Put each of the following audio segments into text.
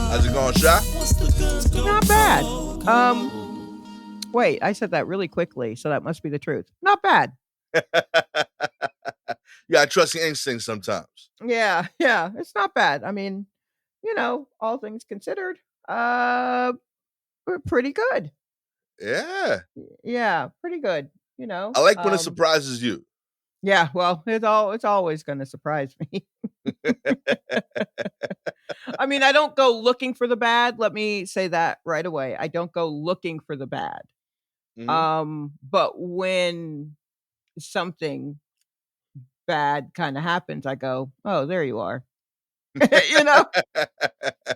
How's it going, Sha? Not bad. Wait, I said that really quickly, so that must be the truth. Not bad. Yeah, I trust your instincts sometimes. Yeah, it's not bad. I mean, all things considered, we're pretty good. Yeah. Yeah, pretty good. I like when it surprises you. Yeah. Well, it's always going to surprise me. I mean, I don't go looking for the bad. Let me say that right away. I don't go looking for the bad. Hmm. But when something bad kind of happens, I go, "Oh, there you are." you know?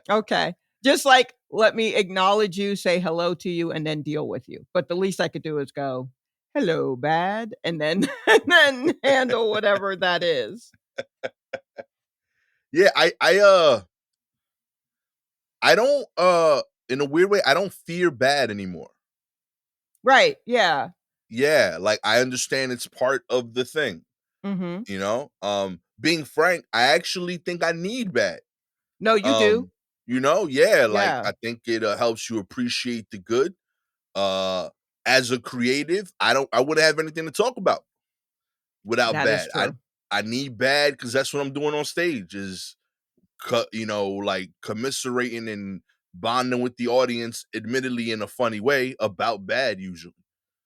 Okay. Just like let me acknowledge you, say hello to you, and then deal with you. But the least I could do is go, "Hello, bad," and then and then handle whatever that is. Yeah, I don't in a weird way, I don't fear bad anymore. Right. Yeah. Yeah, like I understand it's part of the thing, Mhm. you know? Being frank, I actually think I need bad. No, you do. Um, yeah, like Yeah. I think it helps you appreciate the good. Uh as a creative, I wouldn't have anything to talk about without That is bad. I true. I need bad because that's what I'm doing on stage is like commiserating and bonding with the audience, admittedly in a funny way, about bad usually,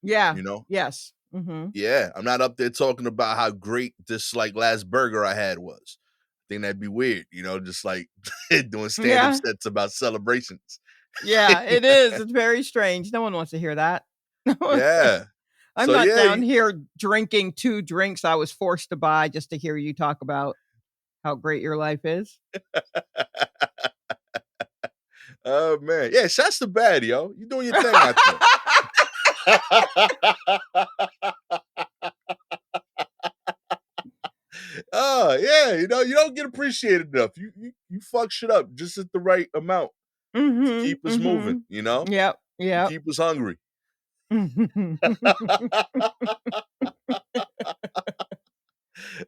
Yeah. you know? Yes. Mhm. Yeah. I'm not up there talking about how great this like last burger I had was. I think that'd be weird, just like doing stand-up Yeah. sets about celebrations. Yeah, it is. It's very strange. No one wants to hear that. Yeah. I'm So not yeah, down here drinking 2 drinks I was forced to buy just to hear you talk about how great your life is. oh man. Yeah, shots to bad, yo. You doing your thing out there. Oh, yeah, you don't get appreciated enough. You fuck shit up just at the right amount to Mhm, keep us moving, mhm. Yep, to yep. keep us hungry.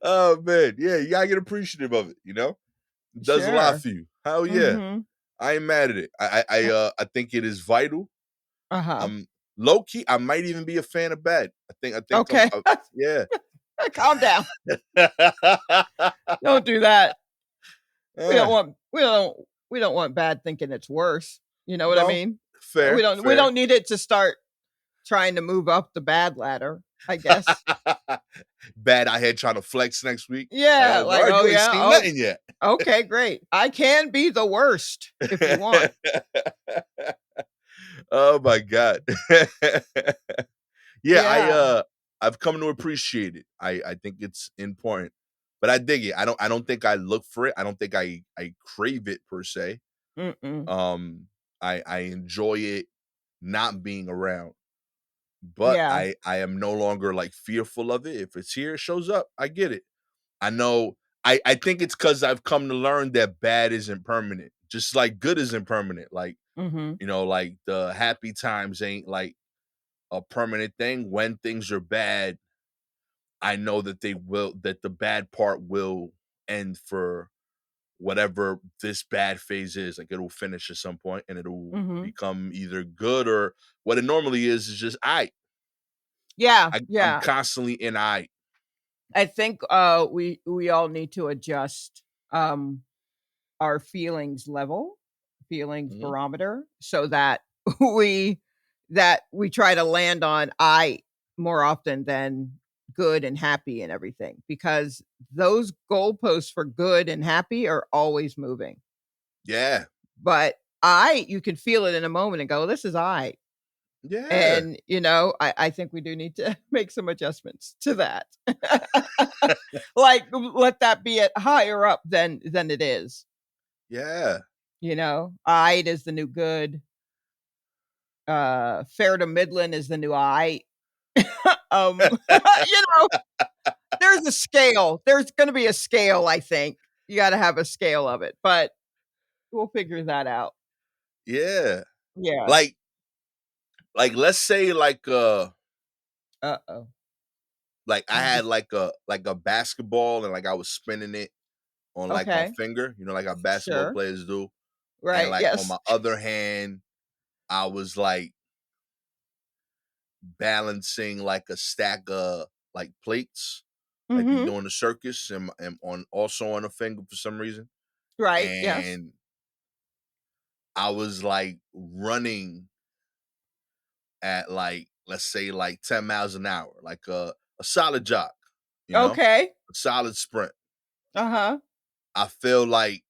Oh man, yeah, you gotta get appreciative of it. It does a lot Sure. for you. Hell yeah. Mhm. I ain't mad at it. I think it is vital. Uh-huh. I'm low key, I might even be a fan of bad. I think Okay. yeah. Calm down. Don't do that. We don't Eh, want we don't we don't want bad thinking it's worse. You know what I no, mean? We fair, don't we fair. don't need it to start trying to move up the bad ladder, I guess. Bad out here trying to flex next week. Like, Yeah, oh, like, word, "Oh, you ain't yeah? seen Oh, nothing yet. okay, great. I can be the worst if you want." Oh my God. Yeah, Yeah. I've come to appreciate it. I think it's important. But I dig it. I don't think I look for it. I don't think I crave it per se. Mm-mm. Um I enjoy it not being around. But Yeah. I am no longer like fearful of it. If it's here, it shows up. I get it. I know I think it's because I've come to learn that bad isn't permanent. Just like good isn't permanent. Like, Mhm. like the happy times ain't like a permanent thing. When things are bad, I know that that the bad part will end for whatever this bad phase is. Like it'll finish at some point and it'll Mhm. become either good or what it normally is just Yeah, I'm yeah. constantly in I. I think, we all need to adjust, um, our feelings Mhm. barometer so that we we try to land on "I" more often than good and happy and everything, because those goalposts for good and happy are always moving. Yeah. But "I" you can feel it in a moment and go, "This is I." Yeah. And, I think we do need to make some adjustments to that. Like, let that be at higher up than it is, Yeah. "I'd" is the new good, "fair to middling" is the new "I." You know, there's a scale. There's gonna be a scale, I think. You gotta have a scale of it, but we'll figure that out. Yeah. Yeah. Like let's say Uh-oh. like I You had just like a basketball and like I was spinning it on like my okay. finger, like how basketball Sure. players do. And Right, like on yes. my other hand, I was like balancing like a stack of like plates, like you Mhm. do in the circus, and on also on a finger for some reason. Right, yes. And I was like running at like, let's say like 10 miles an hour, like a solid jog, Okay. a solid sprint. Uh-huh. I feel like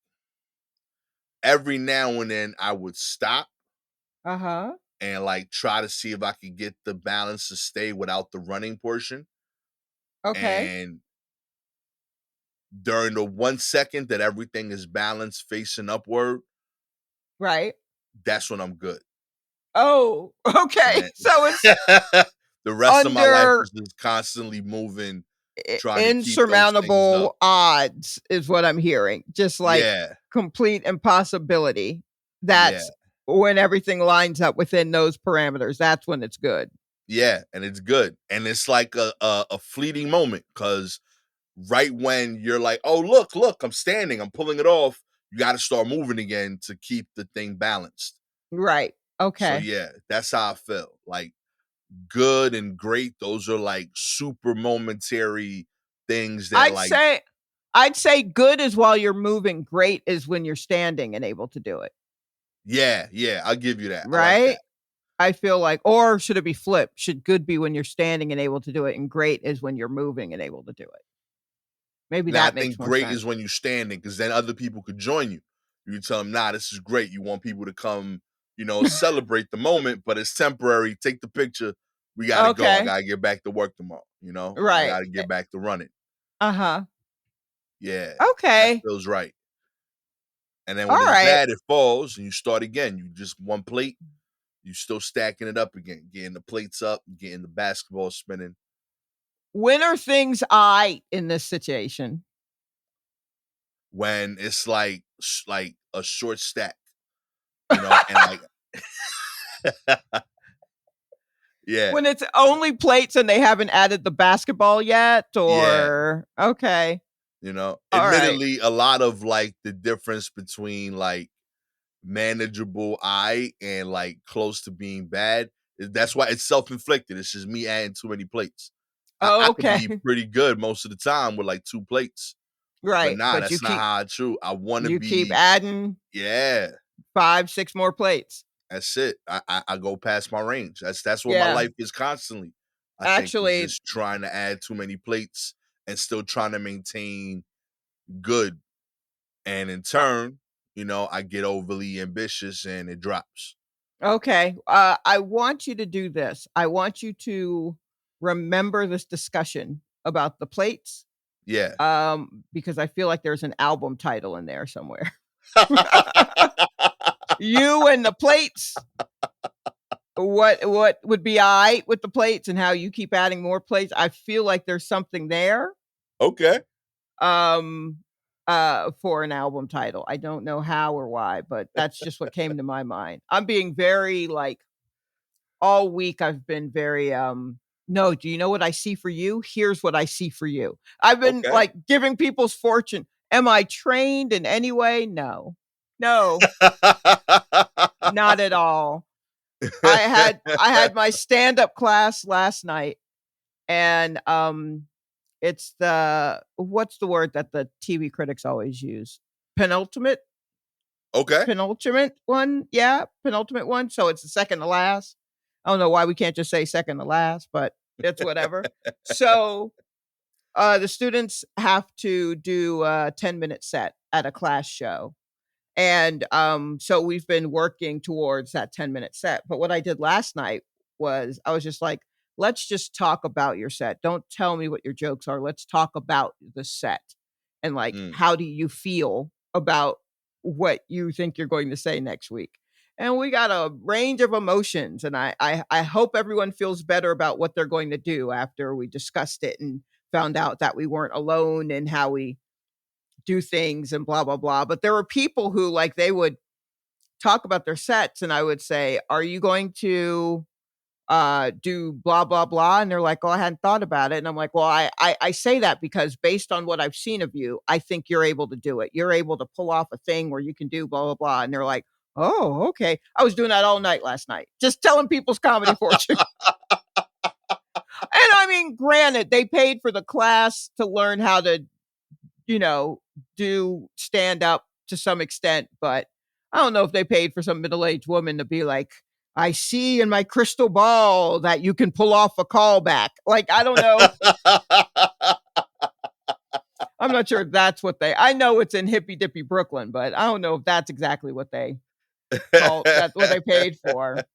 every now and then I would stop Uh-huh. and like try to see if I could get the balance to stay without the running portion. Okay. And during the 1 second that everything is balanced facing upward, Right. that's when I'm good. Oh, okay. And So it's the rest of my life under is just constantly moving, trying to keep those things up. insurmountable odds is what I'm hearing. Just like Yeah, complete impossibility. yeah, That's when everything lines up within those parameters. That's when it's good. yeah, and it's good. And it's like a fleeting moment because right when you're like, "Oh, look, I'm standing, I'm pulling it off," you got to start moving again to keep the thing balanced. Right. So Okay. yeah, that's how I feel. Like good and great, those are like super momentary things that I'd like say I'd say good is while you're moving, great is when you're standing and able to do it. yeah, yeah, I'll give you that. I like Right? that. I feel like, or should it be flipped? Should good be when you're standing and able to do it, and great is when you're moving and able to do it? Maybe Now I that makes think more great is sense. when you're standing because then other people could join you. You tell them, nah, this is great. You want people to come, celebrate the moment, but it's temporary. Take the picture. We gotta go. I Okay. gotta get back to work tomorrow. I Right. gotta get back to running. Uh-huh. Yeah, that Okay. feels right. And then when it's Alright. bad, it falls and you start again. You just one plate, you still stacking it up again, getting the plates up, getting the basketball spinning. When are things I in this situation? When it's like a short stack, and like yeah, When it's only plates and they haven't added the basketball yet, yeah. or okay. Alright. Admittedly, a lot of like the difference between like manageable I and like close to being bad. That's why it's self-inflicted. It's just me adding too many plates. I could Okay. be pretty good most of the time with like 2 plates. But Right, nah, but that's not how I chew. I wanna you keep be adding yeah, 5, 6 more plates. that's it. I go past my range. That's what my Yeah. life is constantly. I think is Actually, just trying to add too many plates and still trying to maintain good. And in uh, turn, I get overly ambitious and it drops. okay, I want you to do this. I want you to remember this discussion about the plates, Yeah. because I feel like there's an album title in there somewhere. You and the plates. What would be I with the plates and how you keep adding more plates. I feel like there's something there, Okay. um, for an album title. I don't know how or why, but that's just what came to my mind. I'm being very, like, all week I've been very, "No, do you know what I see for you? Here's what I see for you." I've been, Okay. like, giving people's fortune. Am I trained in any way? No. No, not at all. I had my stand-up class last night, and, it's the what's the word that the TV critics always use? Penultimate? Okay. Penultimate one? Yeah, penultimate one, so it's the second to last. I don't know why we can't just say second to last, but it's whatever. So, the students have to do a 10-minute set at a class show. And, so we've been working towards that 10-minute set. But what I did last night was I was just like, let's just talk about your set. Don't tell me what your jokes are. Let's talk about the set. And like, Mm. how do you feel about what you think you're going to say next week? And we got a range of emotions. And I hope everyone feels better about what they're going to do after we discussed it and found out that we weren't alone in how we do things and blah blah blah. But there were people who they would talk about their sets and I would say, "Are you going to do blah blah blah, and they're like, oh, I hadn't thought about it. And I'm like, well, I say that because based on what I've seen of you, I think you're able to do it. You're able to pull off a thing where you can do blah blah blah. And they're like, oh, okay. I was doing that all night last night, just telling people's comedy fortune. And I mean, granted, they paid for the class to learn how to, do stand up to some extent, but I don't know if they paid for some middle-aged woman to be like, I see in my crystal ball that you can pull off a callback. Like, I don't know. I'm not sure if that's what I know it's in hippy dippy Brooklyn, but I don't know if that's exactly what that's what they paid for.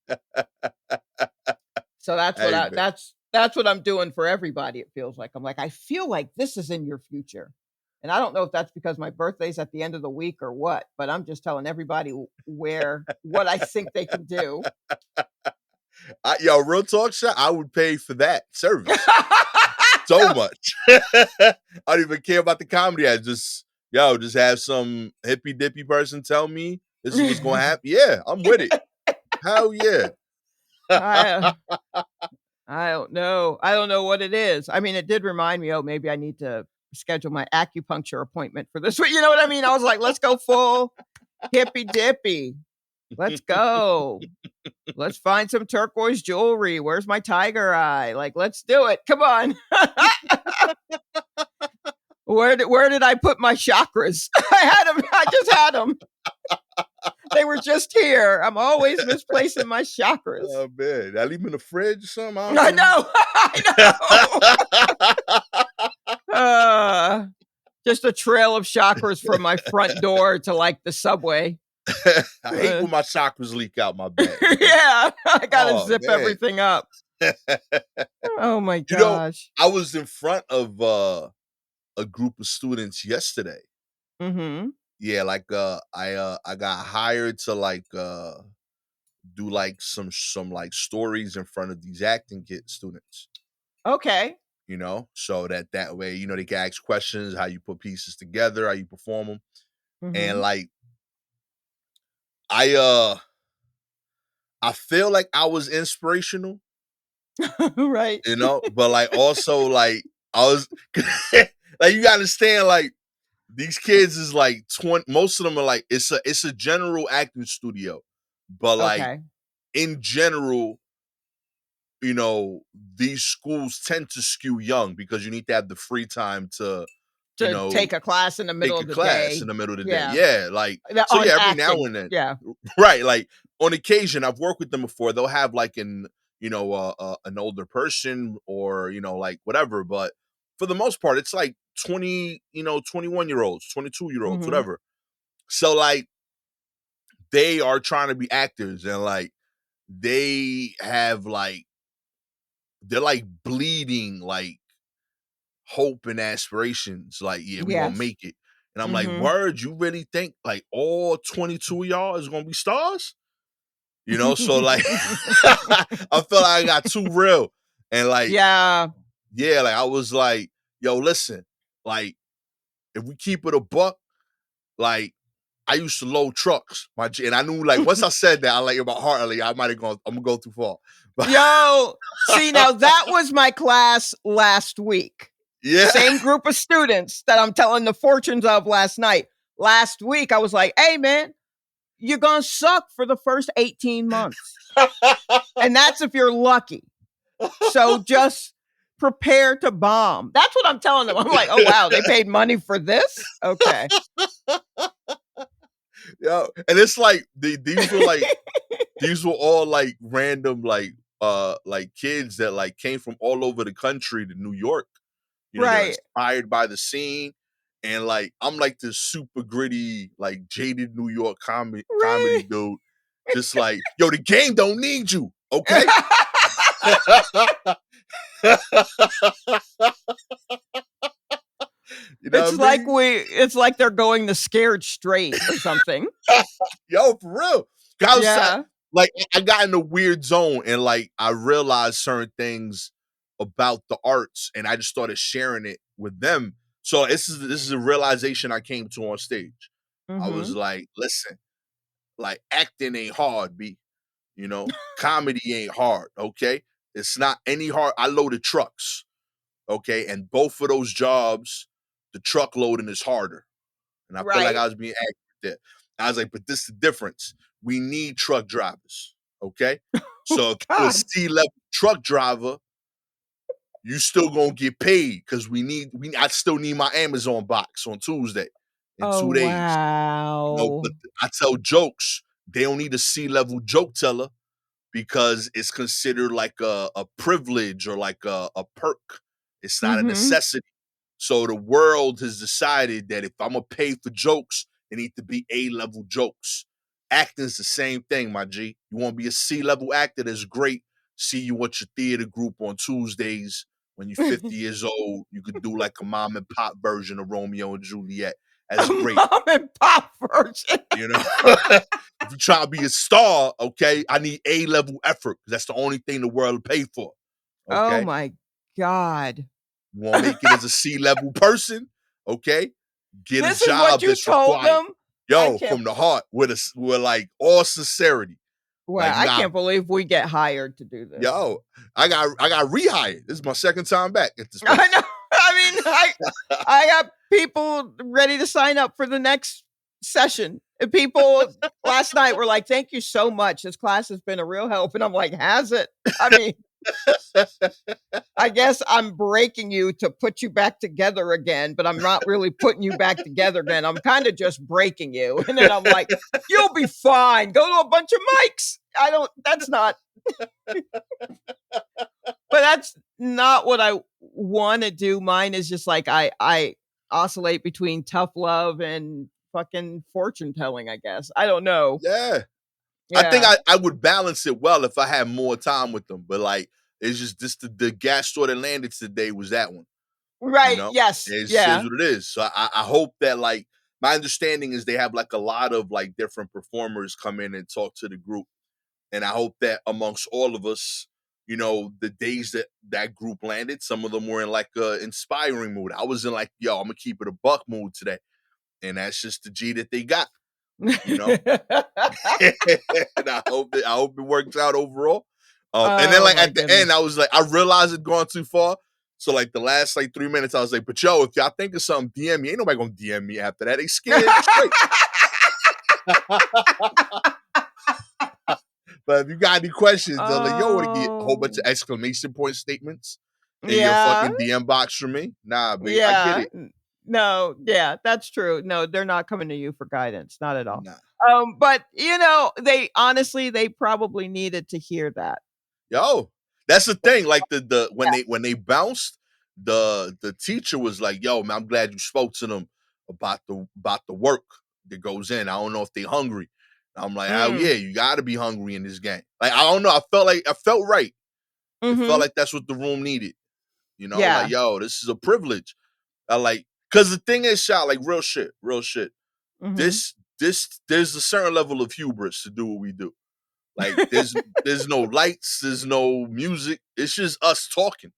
So Hey, man. that's what I'm doing for everybody. It feels like I'm like, I feel like this is in your future. And I don't know if that's because my birthday's at the end of the week or what, but I'm just telling everybody what I think they can do. Yo, real talk shit, I would pay for that service so much. I don't even care about the comedy. I just have some hippy dippy person tell me this is what's going to happen. Yeah, I'm with it. Hell yeah. I I don't know. I don't know what it is. I mean, it did remind me, oh, maybe I need to schedule my acupuncture appointment for this week. You know what I mean? I was like, let's go full hippy dippy. Let's go. Let's find some turquoise jewelry. Where's my tiger eye? Like, let's do it. Come on. Where did I put my chakras? I had them. I just had them. They were just here. I'm always misplacing my chakras. Oh man, I leave them in the fridge or something. I know. I know. Just a trail of chakras from my front door to like the subway. I hate when my chakras leak out my bed. Yeah, I gotta zip everything up. Oh my gosh. I was in front of a group of students yesterday. Mm-hmm. Yeah, like I got hired to like do like some like stories in front of these acting kid students. Okay. So that way, they can ask questions, how you put pieces together, how you perform them. And Mm-hmm. like I feel like I was inspirational, Right. but like also like I was like you gotta understand like these kids is like 20, most of them are like it's a general acting studio. But like Okay. in general, these schools tend to skew young because you need to have the free time to, you To know, take a class in the middle take a of the class in day. the middle of the day. Yeah. Yeah, like so On yeah, every now acting. and then. Yeah. Right, like on occasion I've worked with them before. They'll have like an older person or, like whatever, but for the most part it's like 20, 21-year-olds, 22-year-olds, Mm-hmm. whatever. So like they are trying to be actors and like they have like they're like bleeding like hope and aspirations. Like, yeah, we gonna Yes. make it. And I'm like, Mm-hmm. word, you really think like all 22 of y'all is gonna be stars? So like I felt like I got too real. And like, Yeah. yeah, like I was like, yo, listen, like if we keep it a buck, like I used to load trucks, and I knew like once I said that, I like about Hartley, I'm gonna go too far. Yo, see, now that was my class last week. Yeah. Same group of students that I'm telling the fortunes of last night. Last week, I was like, hey, man, you're going to suck for the first 18 months. And that's if you're lucky. So just prepare to bomb. That's what I'm telling them. I'm like, oh, wow, they paid money for this? Okay. Yeah, and it's like these were all like random like kids that like came from all over the country to New York. They're Right. inspired by the scene, and like I'm like this super gritty, like jaded New York comedy Right. dude. Just like, yo, the game don't need you, okay? You know what I mean? It's like they're going the scared straight or something. Yo, for real. I was Yeah. like, I got in a weird zone and like I realized certain things about the arts and I just started sharing it with them. So this is a realization I came to on stage. I was Mhm. like, listen, like acting ain't hard, B. You know, comedy ain't hard. Okay, it's not any hard. I loaded trucks. Okay, and both of those jobs, the truck loading is harder. And I feel like Right. I was being accurate there. I was like, but this is the difference. We need truck drivers. Okay. Oh So if you're a God. C-level truck driver, you still gonna get paid because I still need my Amazon box on Tuesday in Oh 2 days. You know, but wow. I tell jokes, they don't need a C-level joke teller because it's considered like a privilege or like a perk. It's not a Mhm. necessity. So the world has decided that if I'm gonna pay for jokes, they need to be A-level jokes. Acting's the same thing, my G. You want to be a C-level actor? That's great. See you at your theater group on Tuesdays when you're 50 years old. You could do like a mom and pop version of Romeo and Juliet. A That's great. mom and pop version. You know, if you're trying to be a star, okay, I need A-level effort because that's the only thing the world will pay for. Oh Okay, my god. you want to make it as a C-level person, okay? Get a This is what job you that's told required. them? I Yo, can't from the heart, with like all sincerity. Well, Like, I nah, can't believe we get hired to do this. yo, I got rehired. This is my second time back at this I place. know. I mean, I got people ready to sign up for the next session. And people last night were like, "Thank you so much. This class has been a real help." And I'm like, "Has it?" I mean, I guess I'm breaking you to put you back together again, but I'm not really putting you back together again. I'm kind of just breaking you. And then I'm like, "You'll be fine. Go to a bunch of mics." That's not but that's not what I want to do. Mine is just like I oscillate between tough love and fucking fortune telling, I guess. I don't know. Yeah. I think Yeah. I would balance it well if I had more time with them. But like it's just this the Gastor that landed today was that one. You Right. know? Yes. It is Yeah. what it is. So I hope that like my understanding is they have like a lot of like different performers come in and talk to the group. And I hope that amongst all of us, you know, the days that that group landed, some of them were in like a inspiring mood. I was in like, yo, I'm gonna keep it a buck mood today. And that's just the G that they got, you know? And I hope it works out overall. And then Oh like my at the end, goodness. I was like, I realized it gone too far. So like the last like 3 minutes, I was like, but yo, if y'all think of something, DM me. Ain't nobody gonna DM me after that. They scared straight. But if you got any questions, they're like, yo, want to get a whole bunch of Oh. exclamation point statements in your Yeah. fucking DM box from me? Nah, babe, I get Yeah. it. No, yeah, that's true. No, they're not coming to you for guidance, not at all. Nah. But they honestly they probably needed to hear that. Yo, that's the thing. Like the when they bounced, the teacher was like, "Yo, man, I'm glad you spoke to them about the work that goes in. I don't know if they hungry." I'm like, "Hell yeah, Mm. you got to be hungry in this game." Like I don't know. I felt right. It felt Mhm. like that's what the room needed. You know, like Yeah. yo, this is a privilege. I like because the thing is, shot like real shit, real shit. Mhm. This there's a certain level of hubris to do what we do. Like there's no lights, there's no music. It's just us talking,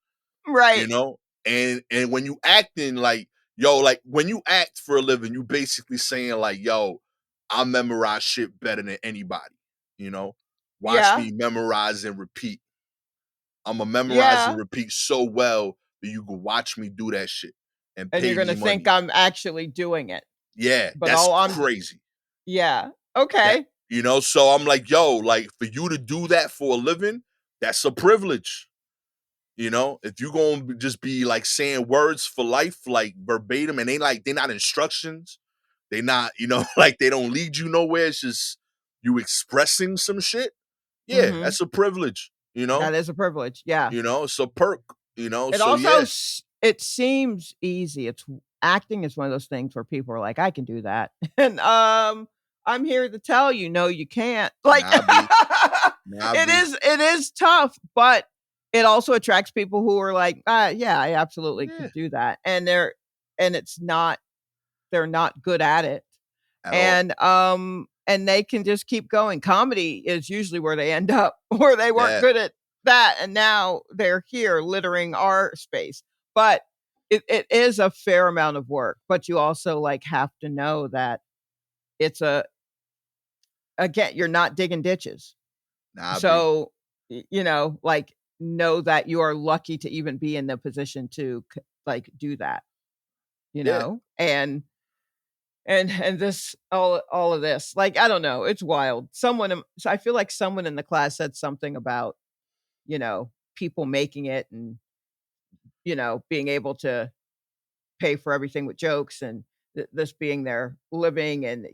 you Right. know? And when you acting like, yo, like when you act for a living, you basically saying like, yo, I memorize shit better than anybody, you know? Watch Yeah. me memorize and repeat. I'm a memorize and Yeah. repeat so well that you can watch me do that shit and And you're pay gonna me think money. I'm actually doing it. Yeah, But that's all I'm crazy. Yeah. That Okay. so I'm like, yo, like for you to do that for a living, that's a privilege. You know, if you gonna just be like saying words for life, like verbatim, and they're not instructions, they not, like they don't lead you nowhere. It's just you expressing some shit. Yeah, Mhm. that's a privilege. That is a privilege. Yeah. It's a perk. It So also yeah, it seems easy. It's acting is one of those things where people are like, "I can do that." And, I'm here to tell you, no, you can't. Like, nah, B, nah, B, it is tough, but it also attracts people who are like, yeah, I absolutely yeah, could do that." And it's not they're not good at it. at all. And they can just keep going. Comedy is usually where they end up, where they weren't Yeah, good at that, and now they're here littering our space. But it is a fair amount of work, but you also, like, have to know that it's a again, you're not digging ditches. Nah, I be. So, like, know that you are lucky to even be in the position to like do that, Yeah, and this all of this, like, I don't know, it's wild. So I feel like someone in the class said something about, people making it and, being able to pay for everything with jokes and this being their living, and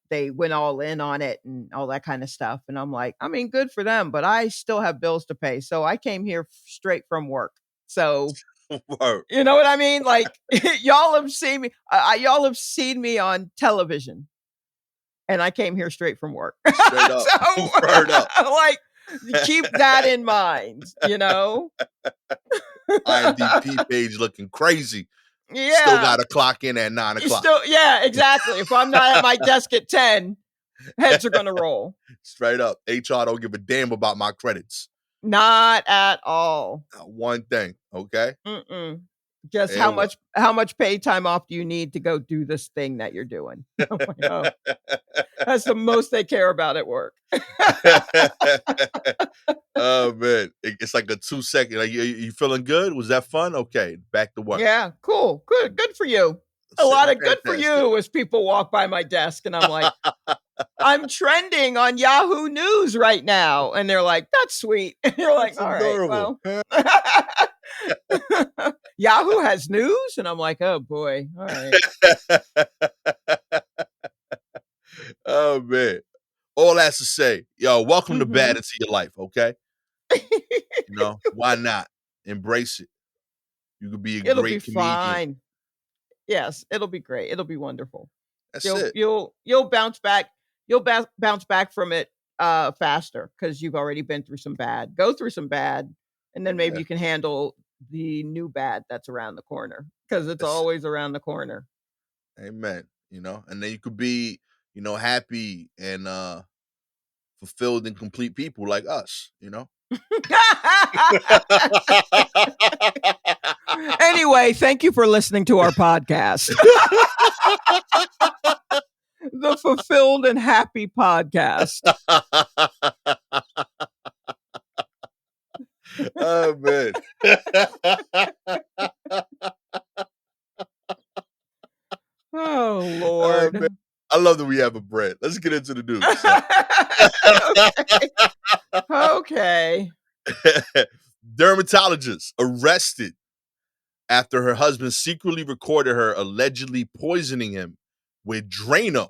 they went all in on it and all that kind of stuff, and I'm like, I mean, good for them, but I still have bills to pay, so I came here straight from work. So word. you know what I mean, like, y'all have seen me on television, and I came here straight from work. Straight up. So Word up. like, keep that in mind. IMDb page looking crazy. Still Yeah. got to clock in at 9 o'clock. Yeah, exactly. If I'm not at my desk at 10, heads are gonna roll. Straight up. HR don't give a damn about my credits. Not at all. Not one thing. Okay. Mm-mm. Just And what? how much paid time off do you need to go do this thing that you're doing? I'm like, oh, that's the most they care about at work. Oh man, it's like a 2 second. Like, you feeling good? Was that fun? Okay, back to work. Yeah, cool. Good for you. A lot of good for Fantastic. you as people walk by my desk and I'm like, I'm trending on Yahoo News right now. And they're like, that's sweet. And you're like, That's all right, adorable. well. Yahoo has news? And I'm like, oh boy. All right. Oh man. All that's to say, yo, welcome to bad Mhm. into your life, okay? Why not? Embrace it. You could be a It'll be great comedian. fine. Yes, it'll be great. It'll be wonderful. That's You'll it. you'll you'll bounce back. You'll bounce back from it faster because you've already been through some bad. Go through some bad, and then maybe Yeah, you can handle the new bad that's around the corner because it's that's it. always around the corner. Amen. And then you could be, happy and fulfilled and complete people like us. Anyway, thank you for listening to our podcast, the Fulfilled and Happy Podcast. Oh man. Oh Oh man. Lord. I love that we have a brand. Let's get into the news. Okay. Okay. Dermatologist arrested after her husband secretly recorded her allegedly poisoning him with Drano.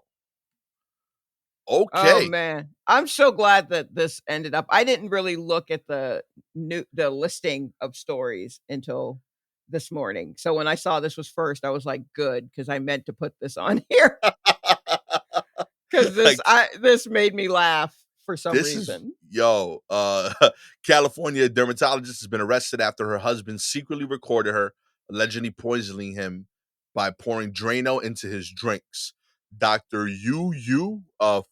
Oh Okay. man, I'm so glad that this ended up. I didn't really look at the listing of stories until this morning. So when I saw this was first, I was like, good, because I meant to put this on here because Like, this made me laugh for some this is reason. yo, California dermatologist has been arrested after her husband secretly recorded her allegedly poisoning him by pouring Drano into his drinks. Dr. Yu,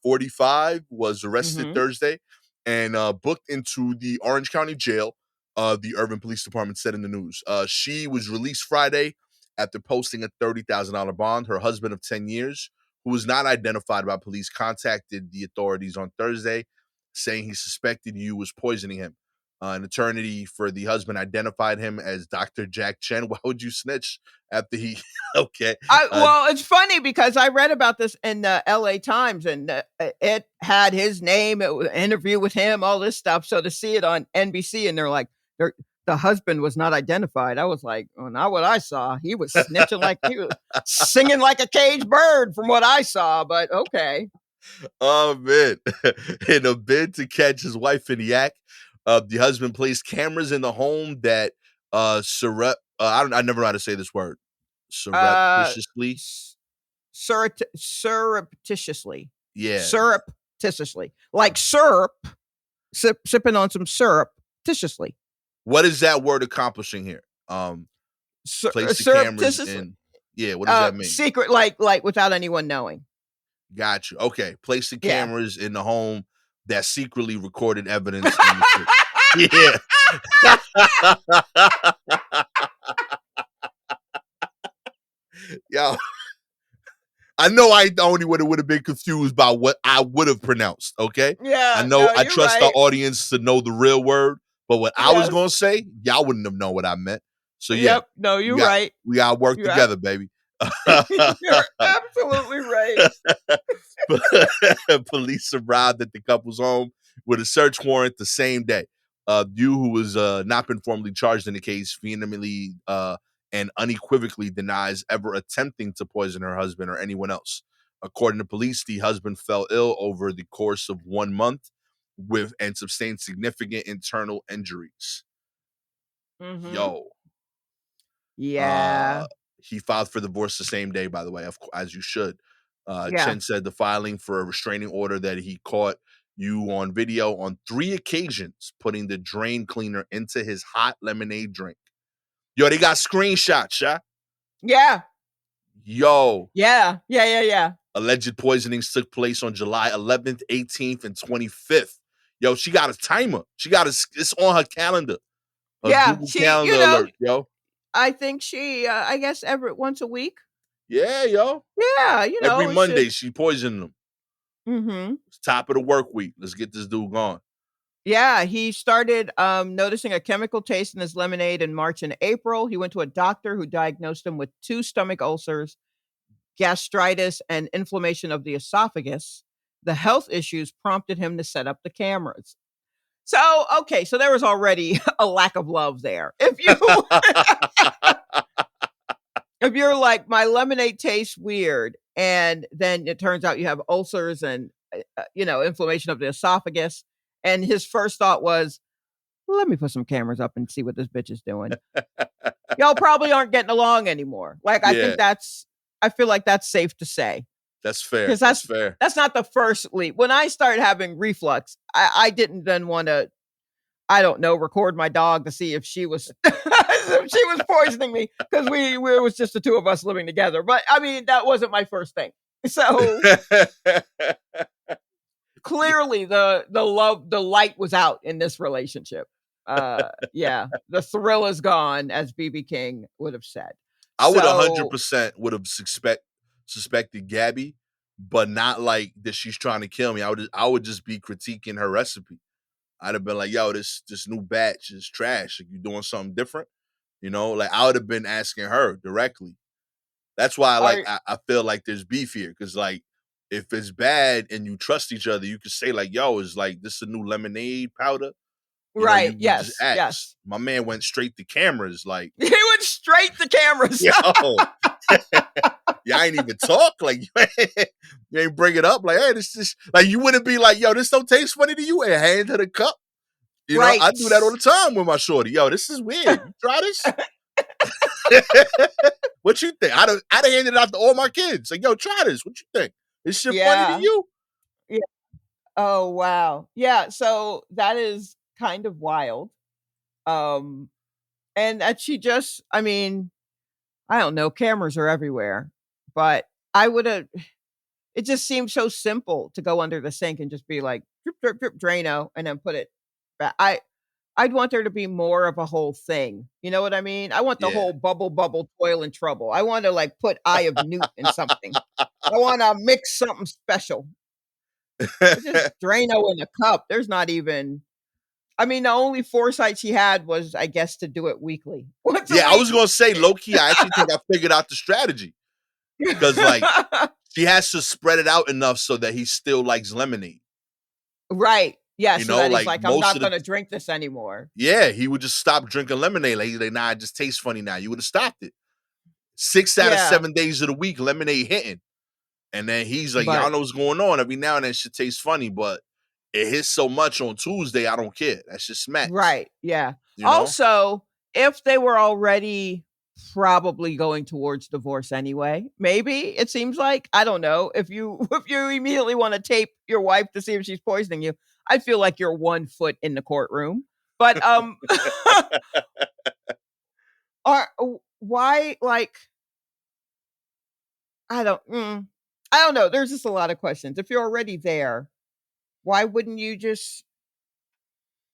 45, was arrested Hmm. Thursday and booked into the Orange County Jail, the Urban Police Department said in the news. She was released Friday after posting a $30,000 bond. Her husband of 10 years, who was not identified by police, contacted the authorities on Thursday saying he suspected Yu was poisoning him. An attorney for the husband identified him as Dr. Jack Chen. Why would you snitch after he? Okay. Well, it's funny because I read about this in the LA Times and it had his name, it was an interview with him, all this stuff. So to see it on NBC and the husband was not identified, I was like, oh, not what I saw. He was snitching like he was singing like a caged bird from what I saw, but okay. Oh man! In a bid to catch his wife in the act, the husband placed cameras in the home that I never know how to say this word. Uh, Surreptitiously. Surreptitiously. Yeah. Surreptitiously. Like syrup, sipping on some syrup, titiously. What is that word accomplishing here? Place the cameras Surreptitiously. in. Yeah. What does that mean? Secret, like without anyone knowing. Got you. Okay. Place the Yeah. cameras in the home that secretly recorded evidence in the Yeah. Yo, I know I the only one that would have been confused by what I would have pronounced. Okay, I Yeah, know no, I you're trust our right. audience to know the real word, but what I was gonna Yes. say, y'all wouldn't have known what I meant. So yeah, Yep. No, we you're got right. we got to work You're ab together, baby. you're absolutely right. Police arrived at the couple's home with a search warrant the same day. Yu, who was not been formally charged in the case, vehemently and unequivocally denies ever attempting to poison her husband or anyone else. According to police, the husband fell ill over the course of 1 month with and sustained significant internal injuries. Mhm. Yo, uh, Yeah. he filed for divorce the same day, by the way, as you should. Yeah. Chen said the filing for a restraining order that he caught you on video on 3 occasions putting the drain cleaner into his hot lemonade drink. Yo, they got screenshots, yeah? Yeah. Yo, Yeah. Yeah, yeah, yeah. alleged poisonings took place on July 11th, 18th, and 25th. Yo, she got a timer. It's on her calendar, a Yeah, Google she Calendar alert, yo. I think she, I guess every once a week. Yeah, yo. Yeah, Every it should. Monday, she poisoned them. Mhm. It's top of the work week. Let's get this dude gone. Yeah, he started, noticing a chemical taste in his lemonade in March and April. He went to a doctor who diagnosed him with 2 stomach ulcers, gastritis, and inflammation of the esophagus. The health issues prompted him to set up the cameras. So, okay, so there was already a lack of love there. If you're like, "My lemonade tastes weird," and then it turns out you have ulcers and, inflammation of the esophagus, and his first thought was, "Let me put some cameras up and see what this bitch is doing." Y'all probably aren't getting along anymore. Like, Yeah, I feel like that's safe to say, that's fair. because That's fair. that's not the first leap. When I started having reflux, I didn't then wanna, I don't know, record my dog to see if she was if she was poisoning me, because we it was just the 2 of us living together. But I mean, that wasn't my first thing. So clearly the light was out in this relationship. Yeah, the thrill is gone, as BB King would have said. I would So 100% would have suspected Gabby, but not like that she's trying to kill me. I would just be critiquing her recipe. I'd have been like, "Yo, this new batch is trash. Like you doing something different." Like I would have been asking her directly. That's why are I feel like there's beef here because like if it's bad and you trust each other, you could say like, "Yo, is like this a new lemonade powder?" right, You just yes, ask. yes. My man went straight to cameras, like, He went straight to cameras. yo, yeah, I ain't even talk. Like, you ain't bring it up. Like, hey, this like you wouldn't be like, yo, this don't taste funny to you, and hand her the cup. I Right. do that all the time with my shorty. Yo, this is weird. You try this? What you think? I'd have handed it out to all my kids. Like, yo, try this. What you think? This shit funny to Yeah. you? Yeah. Oh, wow. Yeah, so that is kind of wild. Um, and that she just, I mean, I don't know, cameras are everywhere, but I woulda, it just seems so simple to go under the sink and just be like, "Drip, drip, drip, Drano," and then put it back. I'd want there to be more of a whole thing, you know what I mean? I want the Yeah. whole bubble, bubble, toil, and trouble. I wanna, like, put Eye of Newt in something. I wanna mix something special. But just Drano in a cup, there's not even, I mean, the only foresight she had was, I guess, to do it weekly. Once a Yeah, I was week. gonna say low key. I actually think I figured out the strategy because like she has to spread it out enough so that he still likes lemonade. Right. Yeah, so that he's Like like, "I'm most not of the gonna drink this anymore." yeah, he would just stop drinking lemonade. Like, he's like, nah, it just tastes funny now. You would have stopped it. 6 out of Yeah, 7 days of the week, lemonade hitting. And then he's like, y'all but know what's going on. Every now and then shit tastes funny, but it hits so much on Tuesday, I don't care. That shit smacks. right, yeah. You know? Also, if they were already probably going towards divorce anyway, maybe, it seems like, I don't know, if you if you immediately wanna tape your wife to see if she's poisoning you, I feel like you're 1 foot in the courtroom. But, are why, like, I don't I don't know, there's just a lot of questions. If you're already there, why wouldn't you just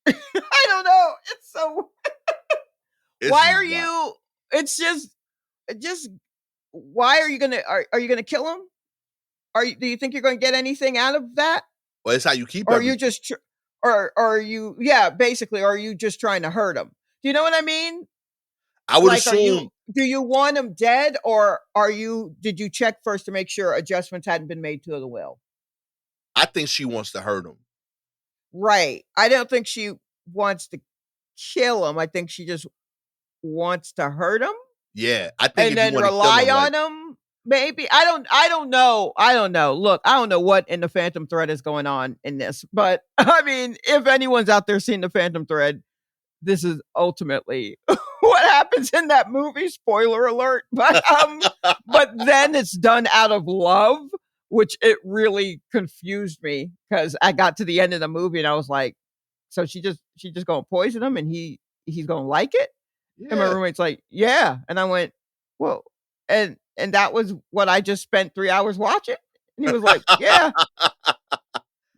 I don't know, it's so, It's why just are wild. you, it's just why are you gonna, are you gonna kill him? Do you think you're going to get anything out of that? Well, it's how you keep Or are you everything. just or are you yeah, basically, or are you just trying to hurt him? Do you know what I mean? I would Like, are you assume. do you want him dead, or did you check first to make sure adjustments hadn't been made to the will? I think she wants to hurt him. Right. I don't think she wants to kill him. I think she just wants to hurt him Yeah, I think and if you then want to kill rely him, like, on him. Maybe I don't know. I don't know. Look, I don't know what in the Phantom Thread is going on in this, but I mean, if anyone's out there seeing the Phantom Thread, this is ultimately what happens in that movie. Spoiler alert. But then it's done out of love, which it really confused me because I got to the end of the movie and I was like, so she just gonna poison him and he's gonna like it? And my yeah. roommate's like, yeah. And I went, well, and that was what I just spent 3 hours watching. And he was like, yeah.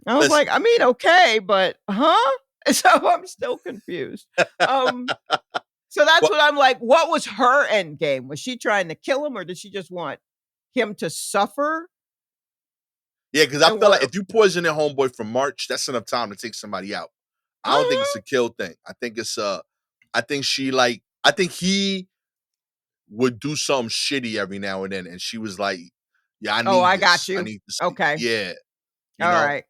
I was like, Listen, I mean, okay, but huh? So I'm still confused. Um, so that's well, what I'm like. What was her end game? Was she trying to kill him, or did she just want him to suffer? yeah, because I And feel like what? if you poison their homeboy from March, that's enough time to take somebody out. I don't think it's Uh-huh. a kill thing. I think it's I think she like. I think he would do something shitty every now and then, and she was like, "Yeah, I Oh, need I got this. I you. need to see." Okay. Yeah, you All know, right.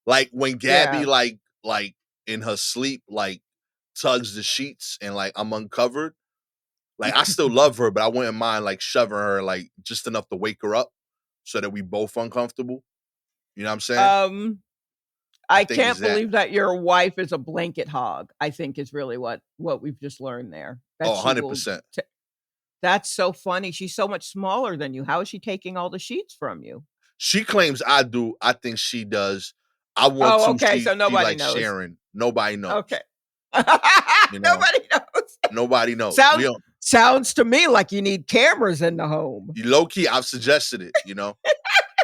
like when Gabby Yeah. like in her sleep like tugs the sheets and like I'm uncovered. Like I still love her, but I wouldn't mind like shoving her like just enough to wake her up so that we both uncomfortable. You know what I'm saying? Um, I I think it's can't that. believe that your wife is a blanket hog. I think is really what we've just learned there. Oh, That she will. 100%. That's so funny. She's so much smaller than you. How is she taking all the sheets from you? She claims I do. I think she does. I want Oh, two okay. sheets. So She nobody likes knows. sharing. Nobody Okay. knows. You know, Nobody knows. nobody knows. We Sounds don't. sounds to me like you need cameras in the home. Low key, I've suggested it.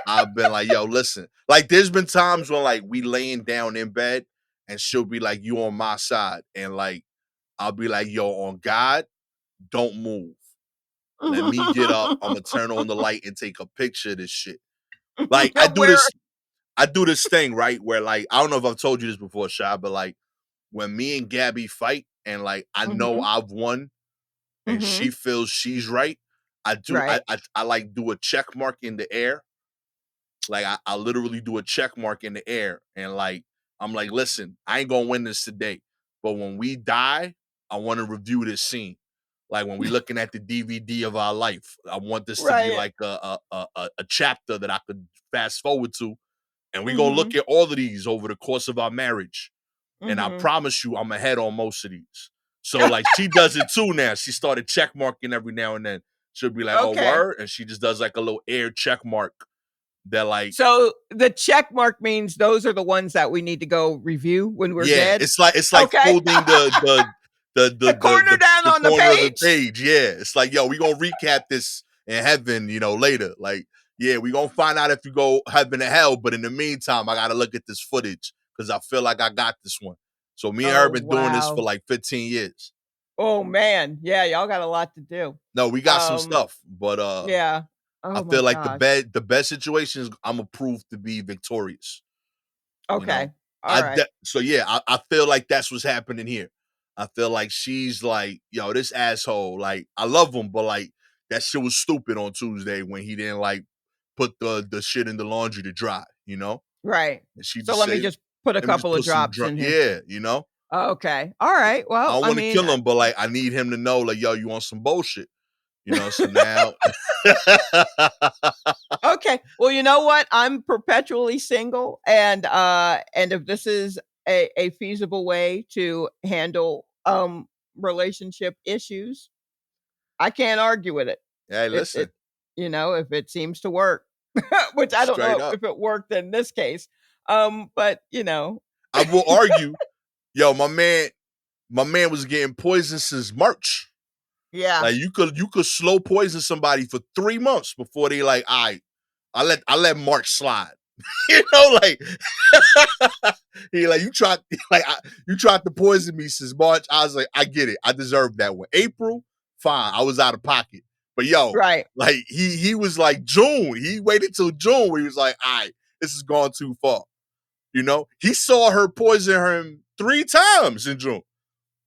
I've been like, yo, listen. Like, there's been times when like we laying down in bed, and she'll be like, "You on my side," and like I'll be like, "Yo, on God, don't move. Let me get up. I'm gonna turn on the light and take a picture of this shit." Like Where I do this thing right where like I don't know if I've told you this before, Shy, but like when me and Gabby fight and like I know Mhm, I've won and she mhm, feels she's right, I do right, I like do a check mark in the air. Like I literally do a check mark in the air and like I'm like, listen, I ain't gonna win this today. But when we die, I want to review this scene. Like when we looking at the DVD of our life, I want this to be right, like a chapter that I could fast forward to. And we gonna look mhm, at all of these over the course of our marriage. And I mhm. promise you, I'm ahead on most of these. So like she does it too now. She started check marking every now and then. She'll be like, "Oh, Okay. word," and she just does like a little air check mark that like, So the check mark means those are the ones that we need to go review when we're yeah, dead? it's like Okay. folding The corner down the on the corner of the page? page. Yeah. It's like, yo, we gonna recap this in heaven, later. Like, yeah, we gonna find out if you go heaven or hell, but in the meantime, I gotta look at this footage because I feel like I got this one. So me and her Oh, been doing this for wow. like 15 years. Oh, man. Yeah, y'all got a lot to do. No, we got some Um, stuff, but yeah. I Oh my feel like gosh. the best situations I'm approved to be victorious. You know, Okay. All right. so yeah, I feel like that's what's happening here. I feel like she's like, yo, this asshole. Like, I love him, but like that shit was stupid on Tuesday when he didn't like put the shit in the laundry to dry. Right. And she So just let me said, just put a let me just couple of put some drops drunk. in here. Yeah. Okay. All right. I Well, don't I want to mean, kill him, but like I need him to know, like, yo, you want some bullshit. So now okay. Well, you know what? I'm perpetually single, and if this is a feasible way to handle relationship issues, I can't argue with it. hey, It listen, if it seems to work, which I don't straight know up. if it worked in this case. But I will argue, yo, my man was getting poisoned since March. yeah. Like you could slow poison somebody for 3 months before they like, all right, I let March slide. Like he like you tried like you tried to poison me since March. I was like, I get it. I deserve that one. April, fine. I was out of pocket. But yo, Right. like he was like June. He waited till June where he was like, all right, this has gone too far. You know, he saw her poison him 3 times in June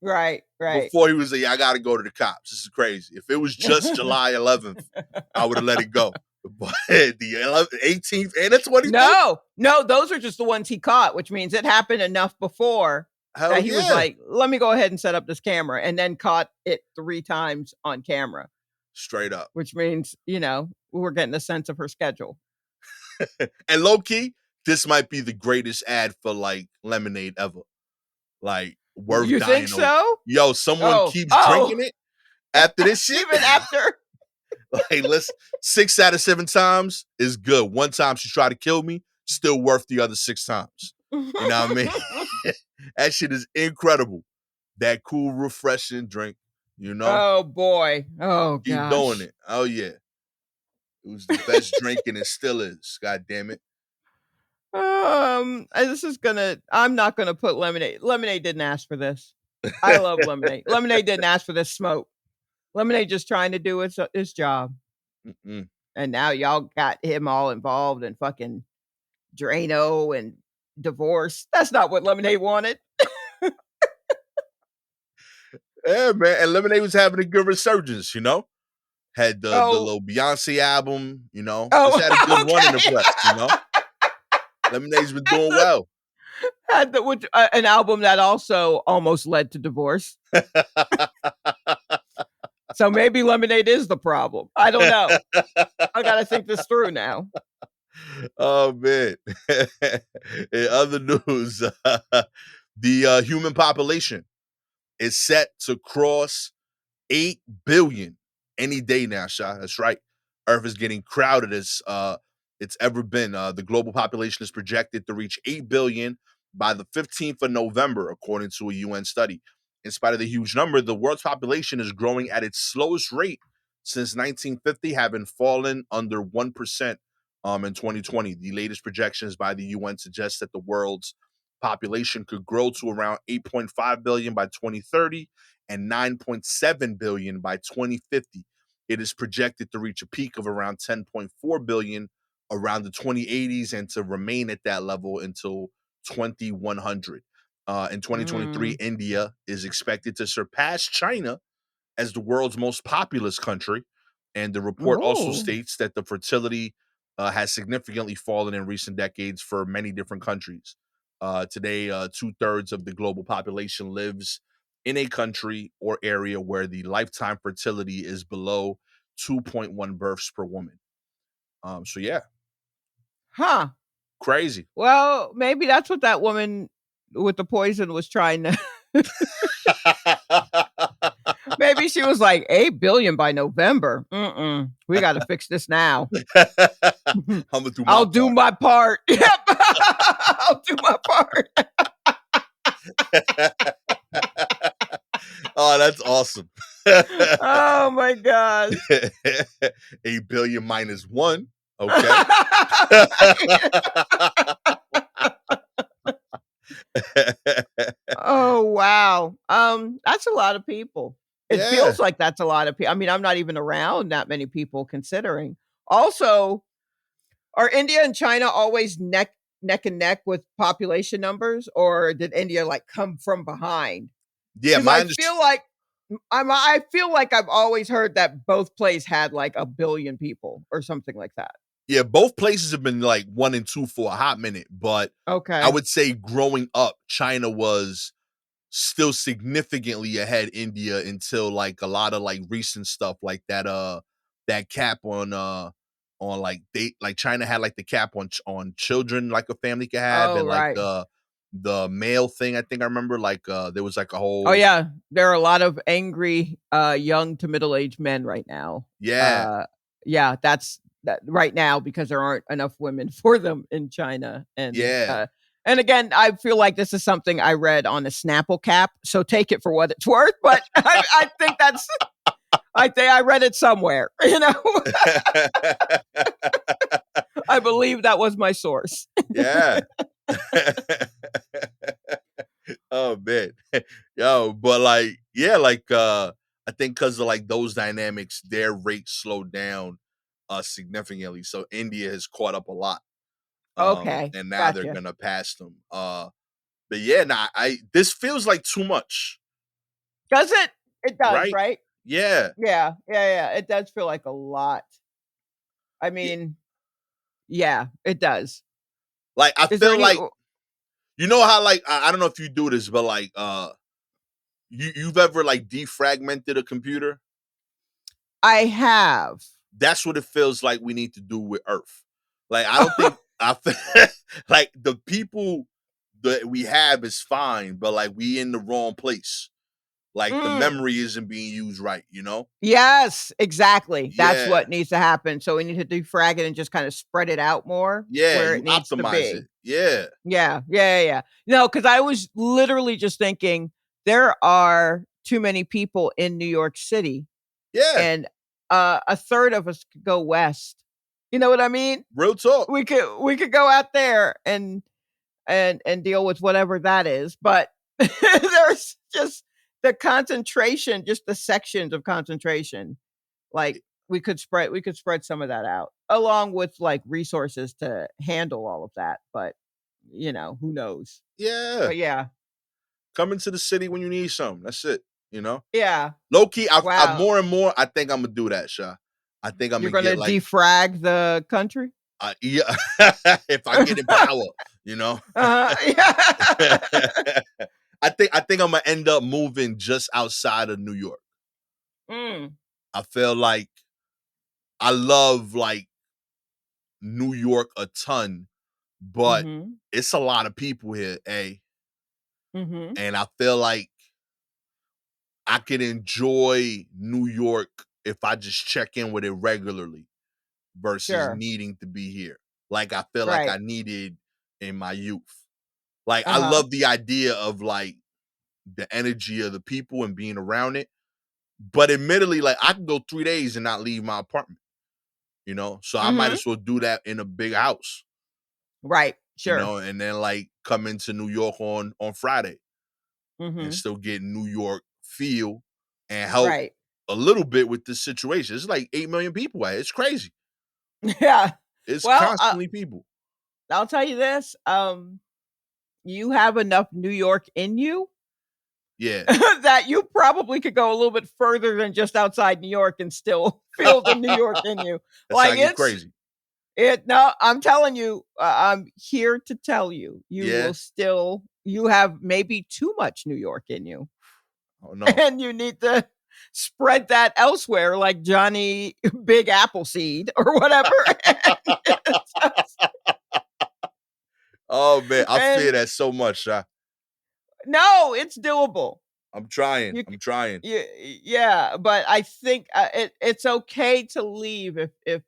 Right. Right. before he was like, yeah, I got to go to the cops. This is crazy. If it was just July 11th, I would have let it go. But the 11th, 18th, and the 25th, No, those are just the ones he caught, which means it happened enough before hell that he was yeah. like, let me go ahead and set up this camera, and then caught it 3 times on camera, Straight up. which means, we're getting a sense of her schedule. And low key, this might be the greatest ad for like lemonade ever. Like, worth You think dying over. so? Yo, someone Oh, keeps oh, drinking it after this shit. even after. Like, let's 6 out of 7 times is good. One time she tried to kill me, still worth the other 6 times. You know what I mean? That shit is incredible. That cool, refreshing drink, you know? Oh boy. Oh Keep doing gosh. it. Oh yeah. It was the best drink and it still is. God damn it. I'm not gonna put lemonade. Lemonade didn't ask for this. I love lemonade. Lemonade didn't ask for this smoke. Lemonade just trying to do its job. Mm-mm. And now y'all got him all involved in fucking Drano and divorce. That's not what Lemonade wanted. Yeah, man. And Lemonade was having a good resurgence, you know? Had the Oh, little Beyonce album, you know? Just had a good oh, run in the okay. press, you know? Lemonade's been had doing the, well. an album that also almost led to divorce. So maybe Lemonade is the problem. I don't know. I gotta think this through now. Oh man. In other news, the human population is set to cross 8 billion any day now, Sha. That's right. Earth is getting crowded as it's ever been. The global population is projected to reach 8 billion by the 15th of November, according to a UN study. In spite of the huge number, the world's population is growing at its slowest rate since 1950, having fallen under 1% in 2020. The latest projections by the UN suggest that the world's population could grow to around 8.5 billion by 2030 and 9.7 billion by 2050. It is projected to reach a peak of around 10.4 billion around the 2080s and to remain at that level until 2100. In 2023, Mm. India is expected to surpass China as the world's most populous country. And the report also Oh. states that the fertility has significantly fallen in recent decades for many different countries. Today, 2/3 of the global population lives in a country or area where the lifetime fertility is below 2.1 births per woman. So yeah, Huh. crazy. Well, maybe that's what that woman with the poison was trying to. Maybe she was like 8 billion by November. We got to fix this now. I'm gonna do my I'll do part. my part. Yep. I'll do my part. Oh, that's awesome. Oh my gosh. 8 billion minus 1. Okay. Oh wow. That's a lot of people. It Yeah. feels like that's a lot of people. I mean, I'm not even around that many people considering. Also, are India and China always neck and neck with population numbers, or did India like come from behind? Yeah, Because I feel like I've always heard that both places had like a billion people or something like that. yeah, both places have been like 1 and 2 for a hot minute, but I Okay. would say growing up, China was still significantly ahead India until like a lot of like recent stuff like that cap on like they like China had like the cap on children like a family could have Oh and like right. the male thing I think I remember like there was like a Oh whole yeah, there are a lot of angry young to middle-aged men right now. yeah Uh yeah, that's that right now because there aren't enough women for them in China yeah and again, I feel like this is something I read on a Snapple cap, so take it for what it's worth, but I think I read it somewhere, I believe that was my source. yeah. Oh man. Yo, but like, yeah, like I think because of like those dynamics, their rates slowed down significantly. So India has caught up a lot. Okay, And now they're gotcha. gonna pass them. But yeah, nah, I this feels like too much, Does it? It does, right? right? Yeah. Yeah, yeah, yeah, it does feel like a lot. I Yeah. mean, yeah, it does. Like I Is there feel any like you know how like I don't know if you do this, but like you've ever like defragmented a computer? I have. That's what it feels like we need to do with Earth. Like I don't think I feel like the people that we have is fine, but like we in the wrong place. Like the Mm. memory isn't being used right, you know? Yes, exactly. That's Yeah. what needs to happen. So we need to defrag it and just kind of spread it out more Yeah, where you it needs to optimize be. it. Yeah. Yeah, yeah, yeah, yeah. No, because I was literally just thinking there are too many people in New York City, Yeah. and a third of us could go west. You know what I mean? Real talk. We could go out there and deal with whatever that is. But there's just the concentration, just the sections of concentration. Like we could spread some of that out along with like resources to handle all of that. But who knows? Yeah. But yeah, Come into the city when you need something. That's it. You know? yeah. Low key, I Wow. more and more, I think I'm gonna do that, Sha. I think I'm You're gonna gonna get like defrag the country? yeah, if I get in power, you know. Yeah. I think I'm gonna end up moving just outside of New York. Mm. I feel like I love like New York a ton, but Mhm. it's a lot of people here, Mhm. and I feel like I could enjoy New York if I just check in with it regularly versus Sure. needing to be here. Like I feel like Right. I needed in my youth. Like I Uh-huh. love the idea of like the energy of the people and being around it. But admittedly, like I can go 3 days and not leave my apartment, you know? So I might Mhm. as well do that in a big house, Right. you Sure. know, and then like come into New York on Friday and Mhm. still get New York feel and help Right. a little bit with this situation. It's like 8 million people out here. It's crazy. Yeah. It's Well, constantly people. I'll tell you this, you have enough New York in you Yeah. that you probably could go a little bit further than just outside New York and still feel the New York in you. That's how Like, I get crazy. no, I'm telling you, I'm here to tell you, Yeah. you have maybe too much New York in you, Oh no. and you need to spread that elsewhere like Johnny Big Appleseed or whatever. It's just Oh man, I fear and that so much. no, it's doable. I'm trying. You I'm trying. Yeah, yeah, but I think, it's okay to leave if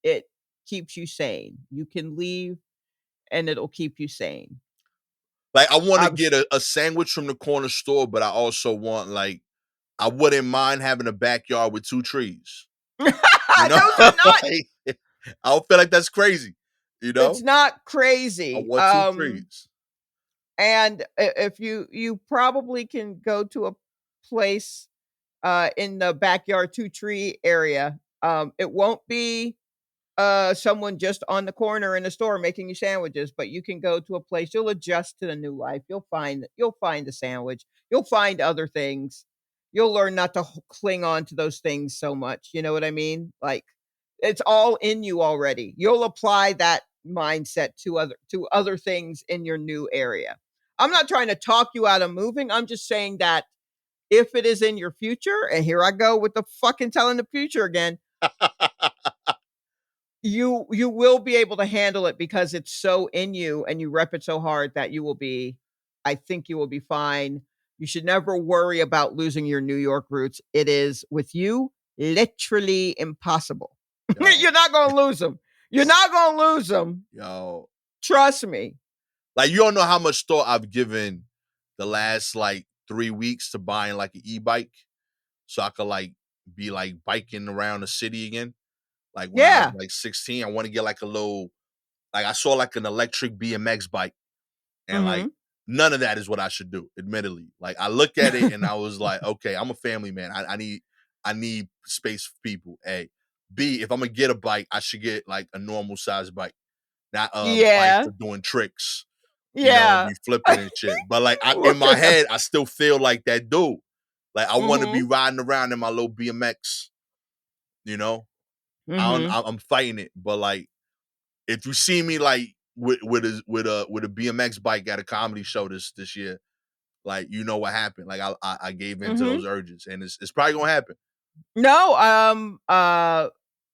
it keeps you sane. You can leave, and it'll keep you sane. Like I want to I'm get s a sandwich from the corner store, but I also want like I wouldn't mind having a backyard with 2 trees. You know, Those are not like, I don't feel like that's crazy. You it's know, not I crazy, want 2 trees. and if you probably can go to a place, in the backyard 2 tree area, it won't be someone just on the corner in the store making you sandwiches, but you can go to a place, you'll adjust to the new life. You'll find the sandwich. You'll find other things. You'll learn not to cling on to those things so much. You know what I mean? Like it's all in you already. You'll apply that mindset to other things in your new area. I'm not trying to talk you out of moving. I'm just saying that if it is in your future, and here I go with the fucking telling the future again, you will be able to handle it because it's so in you and you rep it so hard that I think you will be fine. You should never worry about losing your New York roots. It is with you literally impossible. Yo, You're not going to lose them. You're not going to lose them. yo, Trust me. like you don't know how much thought I've given the last like 3 weeks to buying like an e-bike, so I could like be like biking around the city again. Like when I was Yeah. like 16, I want to get like a little like I saw like an electric BMX bike and like Mhm. none of that is what I should do, admittedly. Like, I look at it and I was like, okay, I'm a family man. I need space for people. A. B, if I'm gonna get a bike, I should get like a normal size bike, not a bike Yeah. for doing tricks, and Yeah. be flipping and shit. But like in my Yeah. head, I still feel like that dude. Like, I want to be Mhm. riding around in my little BMX, you know. Mhm. I'm fighting it, but like if you see me like with a BMX bike at a comedy show this year, like, you know what happened. Like, I gave in to those Mhm. urges, and it's probably gonna happen. No,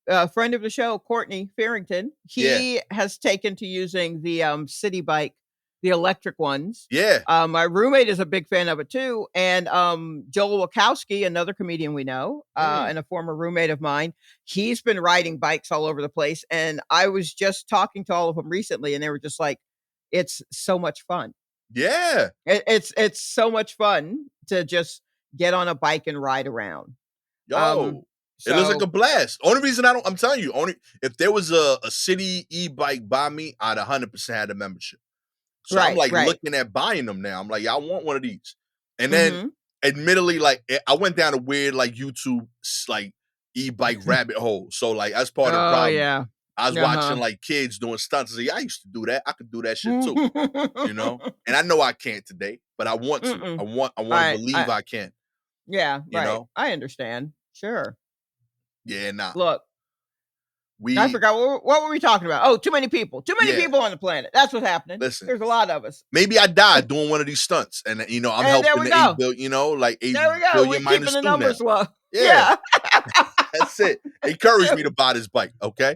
a friend of the show, Courtney Farrington, Yeah, he has taken to using the, city bike, the electric ones. yeah. My roommate is a big fan of it too, and, Joel Wachowski, another comedian we know, Mm, and a former roommate of mine, he's been riding bikes all over the place, and I was just talking to all of them recently, and they were just like, "It's so much fun." yeah. It's so much fun to just get on a bike and ride around. Um, Yo, it looks like a so blast. Only reason I'm telling you, only if there was a city e-bike by me, I'd 100% had a membership. So I'm right, like right. looking at buying them now. I'm like, yeah, I want one of these. And then, Mhm. admittedly, like, I went down a weird like YouTube like e-bike rabbit hole. So like, that's part of the Oh, problem. yeah. I was watching Uh-huh. like kids doing stunts. I was like, yeah, I used to do that. I could do that shit too, you know. And I know I can't today, but I want to. Mm-mm. I want to I believe I can. yeah, You right. know. I understand. Sure. Yeah, nah. Look, I We forgot what were we talking about? Oh, too many people. Too many yeah. people on the planet. That's what's happening. Listen, There's a lot of us. maybe I died doing one of these stunts, and I'm And there helping we the eight go. billion. Like eight There we go. We're billion keeping minus the two now. numbers low. Yeah, Yeah. that's it. Encourage me to buy this bike, okay?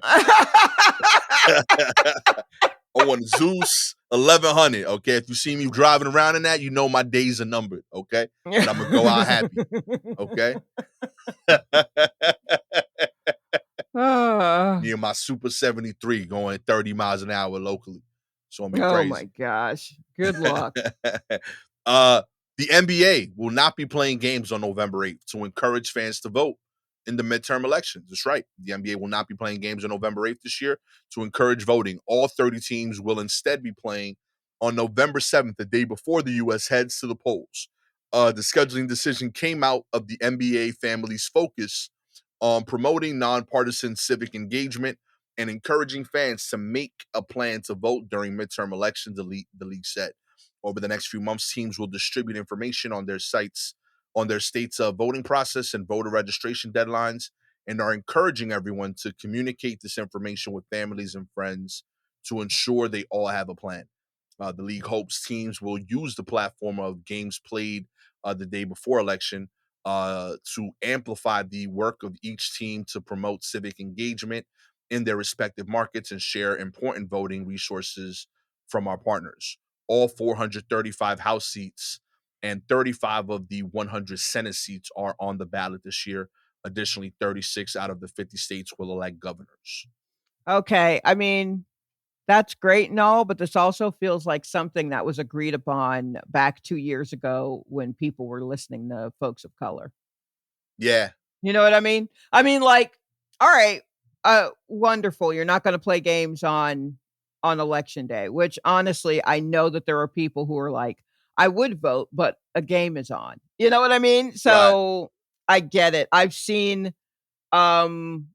I want Zeus 1100. Okay, if you see me driving around in that, you know my days are numbered. Okay, but I'm gonna go out happy. Okay. Ah. Me and my Super 73 going 30 miles an hour locally. It's gonna be Oh my crazy. gosh. Good luck. uh, the NBA will not be playing games on November 8th to encourage fans to vote in the midterm elections. That's right. The NBA will not be playing games on November 8th this year to encourage voting. All 30 teams will instead be playing on November 7th, the day before the U.S. heads to the polls. The scheduling decision came out of the NBA family's focus on promoting nonpartisan civic engagement and encouraging fans to make a plan to vote during midterm elections, the league said. Over the next few months, teams will distribute information on their sites, on their state's voting process and voter registration deadlines, and are encouraging everyone to communicate this information with families and friends to ensure they all have a plan. The league hopes teams will use the platform of games played the day before election to amplify the work of each team to promote civic engagement in their respective markets and share important voting resources from our partners. All 435 House seats and 35 of the 100 Senate seats are on the ballot this year. Additionally, 36 out of the 50 states will elect governors. Okay. I mean, that's great and all, but this also feels like something that was agreed upon back 2 years ago when people were listening to folks of color. Yeah, You know what I mean? I mean, like, all right, wonderful. You're not gonna play games on election day, which honestly, I know that there are people who are like, I would vote, but a game is on. You know what I mean? right. So I get it. Um,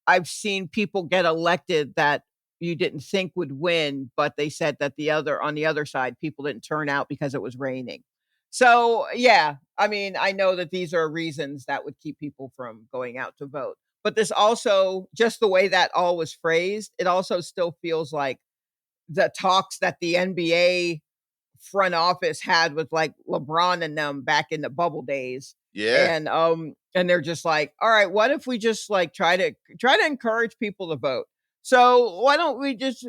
I've seen people get elected that you didn't think would win, but they said that on the other side, people didn't turn out because it was raining. So, yeah, I mean, I know that these are reasons that would keep people from going out to vote. But this also, just the way that all was phrased, it also still feels like the talks that the NBA front office had with like LeBron and them back in the bubble days. Yeah, And they're just like, all right, what if we just like try to encourage people to vote? So why don't we just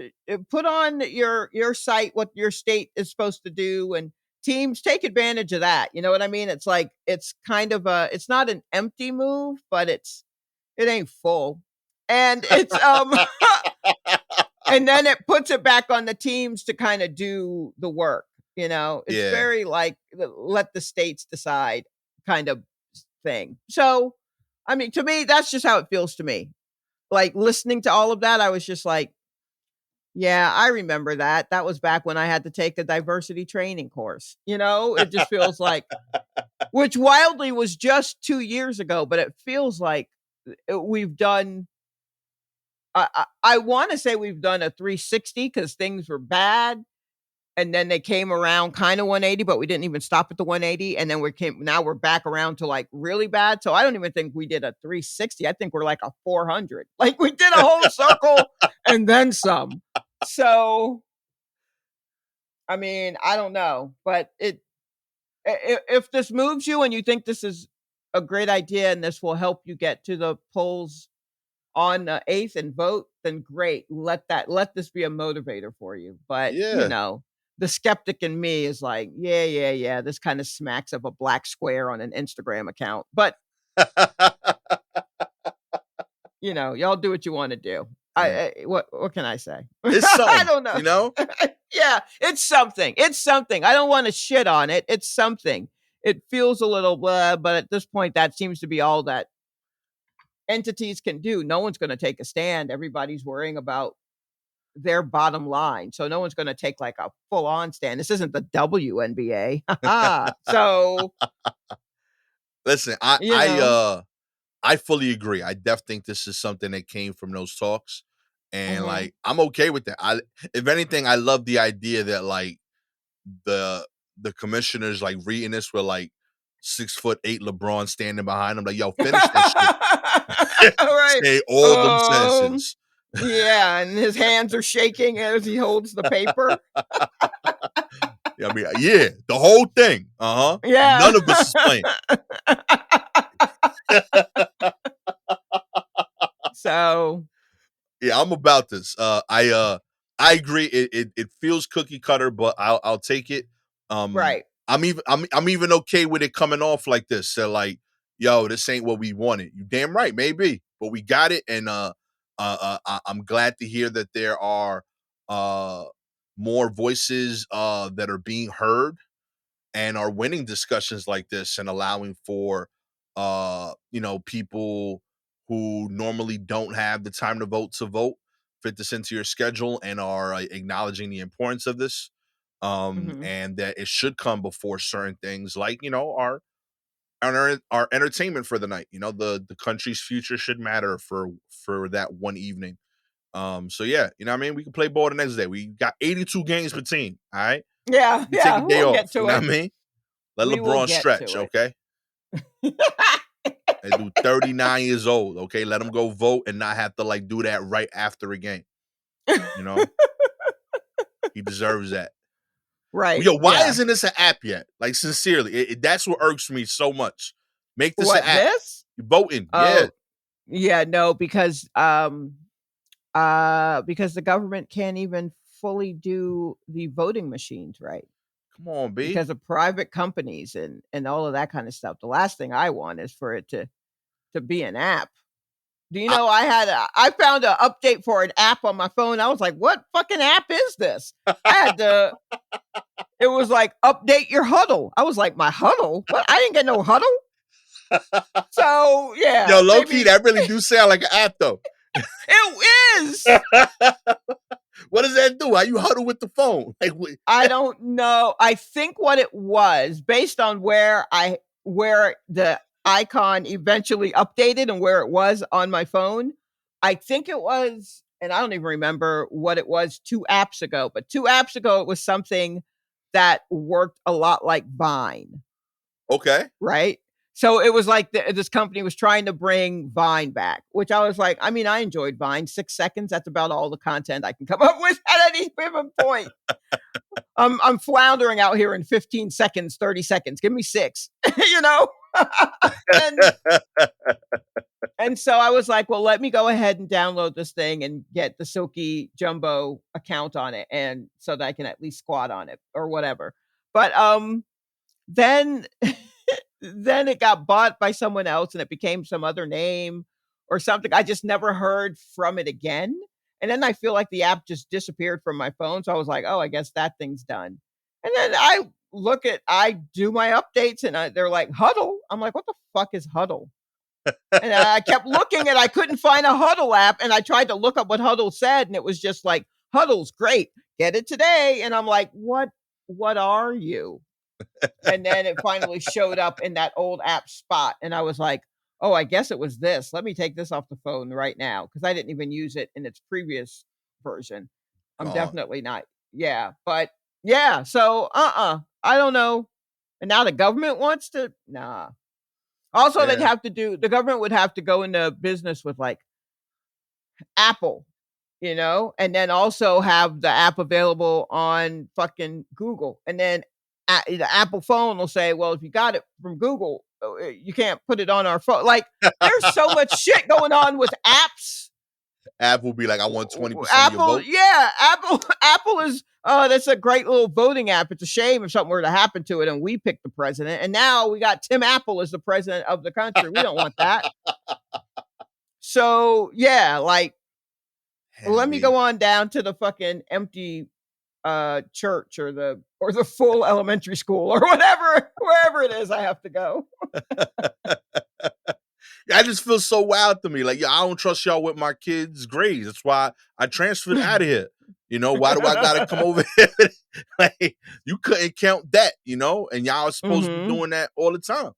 put on your site what your state is supposed to do and teams take advantage of that. You know what I mean? It's like it's kind of it's not an empty move, but it ain't full. And it's and then it puts it back on the teams to kinda do the work, you know? It's yeah, very like, let the states decide kind of thing. So, I mean, to me, that's just how it feels to me. Like, listening to all of that, I was just like, Yeah, I remember that. That was back when I had to take a diversity training course. It just feels like, which wildly was just 2 years ago, but it feels like we've done I wanna say we've done a 360 because things were bad, and then they came around kinda 180, but we didn't even stop at the 180, and then now we're back around to, like, really bad, so I don't even think we did a 360, I think we're like a 400. Like, we did a whole circle and then some. So, I mean, I don't know, but if this moves you and you think this is a great idea and this will help you get to the polls on the 8th and vote, then great. Let this be a motivator for you. But, Yeah. the skeptic in me is like, yeah, yeah, yeah. This kind of smacks of a black square on an Instagram account. But, y'all do what you want to do. Yeah. What can I say? It's I something, don't know. Yeah, it's something. It's something. I don't want to shit on it. It's something. It feels a little blah, but at this point, that seems to be all that entities can do. No one's going to take a stand. Everybody's worrying about their bottom line. So no one's going to take like a full on stand. This isn't the WNBA. So, Listen, you know, I fully agree. I definitely think this is something that came from those talks, and mhm. like I'm okay with that. If anything, I love the idea that like the the commissioners like reading this with like 6'8" LeBron standing behind him, like, yo, finish that shit. All right. Say all them Um, sentences. yeah, and his hands are shaking as he holds the paper. Yeah, I mean, yeah, the whole thing. Uh-huh. Yeah. None of us is playing. So, Yeah, I'm about this. I agree. It feels cookie cutter, but I'll take it. right. I'm even okay with it coming off like this. So like, yo, this ain't what we wanted. You damn right, maybe, but we got it, and I'm glad to hear that there are uh more voices that are being heard and are winning discussions like this and allowing for people who normally don't have the time to vote fit this into your schedule and are acknowledging the importance of this, Mhm. and that it should come before certain things like our entertainment for the night. The country's future should matter for that one evening. So yeah, what I mean, we can play ball the next day. We got 82 games per team. All right, Yeah, you can take a yeah, day we'll off. get You to know it. what I mean? Let We will LeBron get stretch, to it. okay? And do 39 years old, okay? Let him go vote and not have to like do that right after a game. You know, he deserves that. Right, Yo, why yeah. isn't this an app yet? Like sincerely, that's what irks me so much. Make this an What, app. this? You're voting, yeah. Oh, yeah, no, because the government can't even fully do the voting machines right Come on, B. because of private companies and all of that kind of stuff. The last thing I want is for it to be an app. Do you I, know I found an update for an app on my phone. I was like, "What fucking app is this?" I had to It was like, "Update your huddle." I was like, "My huddle? What? I didn't get no huddle." So, Yo, yeah, low key, maybe that really do sound like an app though. it is. What does that do? How you huddle with the phone? Like, I don't know. I think what it was, based on where the icon eventually updated and where it was on my phone, I think it was, and I don't even remember what it was 2 apps ago, but 2 apps ago, it was something that worked a lot like Vine, okay. right? So it was like this company was trying to bring Vine back, which I was like, I mean, I enjoyed Vine. 6 seconds, that's about all the content I can come up with at any given point. I'm floundering out here in 15 seconds, 30 seconds. Give me 6, you know? and and so I was like, well, let me go ahead and download this thing and get the Silky Jumbo account on it and so that I can at least squat on it or whatever. But then then it got bought by someone else and it became some other name or something. I just never heard from it again. And then I feel like the app just disappeared from my phone. So I was like, oh, I guess that thing's done. And then I do my updates and they're like, Huddle. I'm like, what the fuck is Huddle? And I kept looking and I couldn't find a Huddle app. And I tried to look up what Huddle said. And it was just like Huddle's great. Get it today. And I'm like, what are you? And then it finally showed up in that old app spot. And I was like, oh, I guess it was this. Let me take this off the phone right now because I didn't even use it in its previous version. I'm Gone. definitely not. Yeah. But yeah. So, I don't know. And now the government wants to, nah. Also, Yeah. the government would have to go into business with like Apple, and then also have the app available on fucking Google. And then the Apple phone will say, well, if you got it from Google, you can't put it on our phone. Like, there's so much shit going on with apps. Apple will be like, I want 20% of your Apple, vote. yeah, Apple is that's a great little voting app. It's a shame if something were to happen to it and we pick the president. And now we got Tim Apple as the president of the country. We don't want that. So yeah, like, let me Heavy. go on down to the fucking empty church or the full elementary school or whatever, wherever it is I have to go. I just feel so wild to me. Like, I don't trust y'all with my kids' grades. That's why I transferred out of here. Why do I gotta come over here? Like, you couldn't count that, and y'all are supposed to be Mhm. doing that all the time.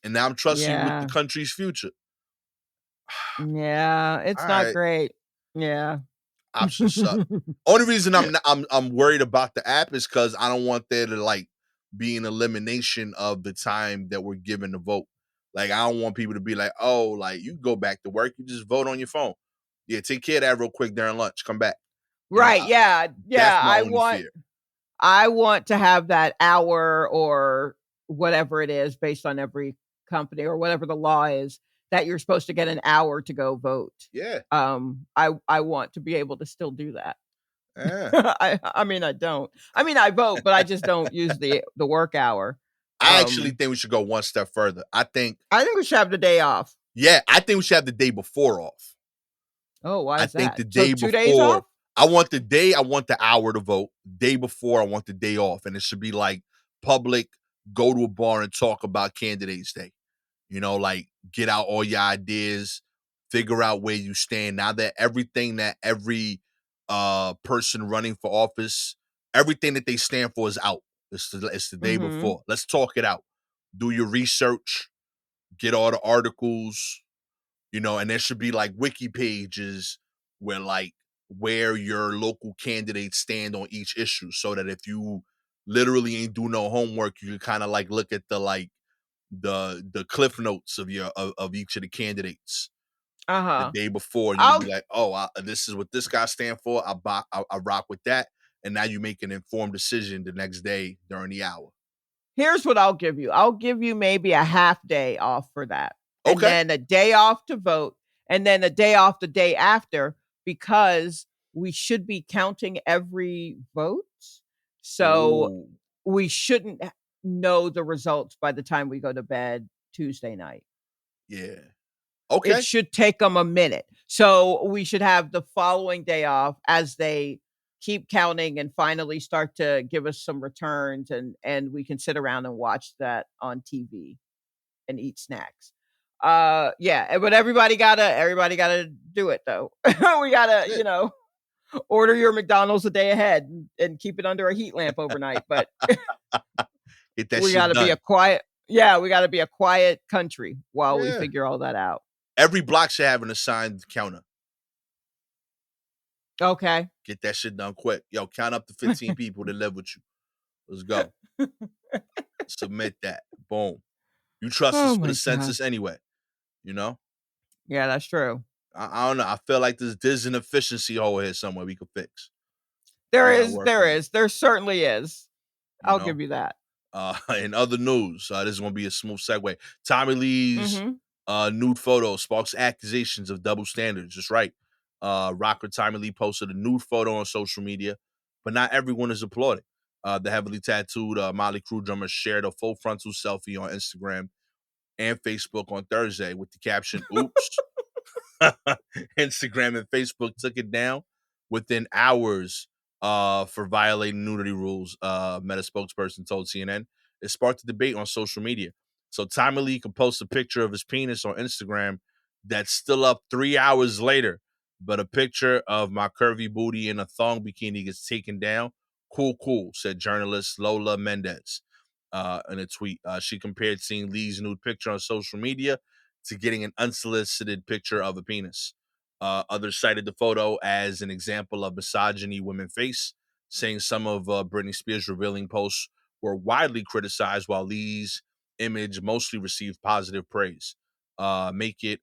And now I'm trusting you with the Yeah. country's future. Yeah, All it's not right, great. Yeah. options suck. Only reason I'm worried about the app is because I don't want there to like be an elimination of the time that we're given to vote. Like, I don't want people to be like, oh, like, you go back to work, you just vote on your phone. Yeah, take care of that real quick during lunch. Come back. Right, yeah, That's yeah, my only fear. I want to have that hour or whatever it is based on every company or whatever the law is that you're supposed to get an hour to go vote. Yeah. I want to be able to still do that. Yeah. I mean, I don't. I mean, I vote, but I just don't use the work hour. I actually Um, think we should go one step further. I think we should have the day off. I think we should have the day before off. Oh, why I is think that? the So day 2 days before, off? I want the hour to vote. Day before, I want the day off. And it should be like public, go to a bar and talk about candidates day. Like, get out all your ideas, figure out where you stand. Now that everything that every person running for office, everything that they stand for is out. It's the day Mhm. before. Let's talk it out. Do your research, get all the articles, and there should be like wiki pages where like where your local candidates stand on each issue so that if you literally ain't do no homework, you can kind of like look at the like the cliff notes of each of the candidates the Uh-huh. day before, and you can I'll be like, oh, this is what this guy stand for. I rock with that, and now you make an informed decision the next day during the hour. Here's what I'll give you. I'll give you maybe a half day off for that, and Okay. then a day off to vote, and then a day off the day after because we should be counting every vote. So Ooh, we shouldn't know the results by the time we go to bed Tuesday night. yeah. It Okay. should take them a minute. So we should have the following day off as they keep counting and finally start to give us some returns, and we can sit around and watch that on TV and eat snacks. Yeah, but everybody gotta do it though. We gotta, That's it. order your McDonald's a day ahead and keep it under a heat lamp overnight. But Get that we shit gotta be a done. quiet yeah, we gotta be a quiet country while we Yeah. figure all that out. Every block should have an assigned counter. Okay. Get that shit done quick. Yo, count up to 15 people that live with you. Let's go. Submit that. Boom. You trust us Oh for the my census gosh. anyway. You know? Yeah, that's true. I don't know. I feel like there's an efficiency hole here somewhere we could fix. There We gotta is, work there on it. is, there certainly is. You I'll know? give you that. In other news, this is gonna be a smooth segue. Tommy Lee's Mhm. nude photo sparks accusations of double standards. That's right. Rocker Tommy Lee posted a nude photo on social media, but not everyone is applauding. The heavily tattooed Molly Crew drummer shared a full frontal selfie on Instagram and Facebook on Thursday with the caption, "Oops." Instagram and Facebook took it down within hours for violating nudity rules. Meta spokesperson told CNN. It sparked a debate on social media. So Tommy Lee could post a picture of his penis on Instagram that's still up 3 hours later. but a picture of my curvy booty in a thong bikini gets taken down. Cool, said journalist Lola Mendez in a tweet. She compared seeing Lee's nude picture on social media to getting an unsolicited picture of a penis. Others cited the photo as an example of misogyny women face, saying some of Britney Spears' revealing posts were widely criticized, while Lee's image mostly received positive praise. Make it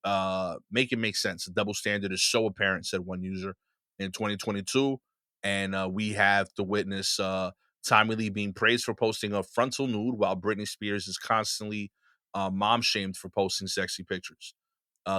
make sense. The double standard is so apparent, said one user in 2022, and we have to witness Tommy Lee being praised for posting a frontal nude, while Britney Spears is constantly mom shamed for posting sexy pictures.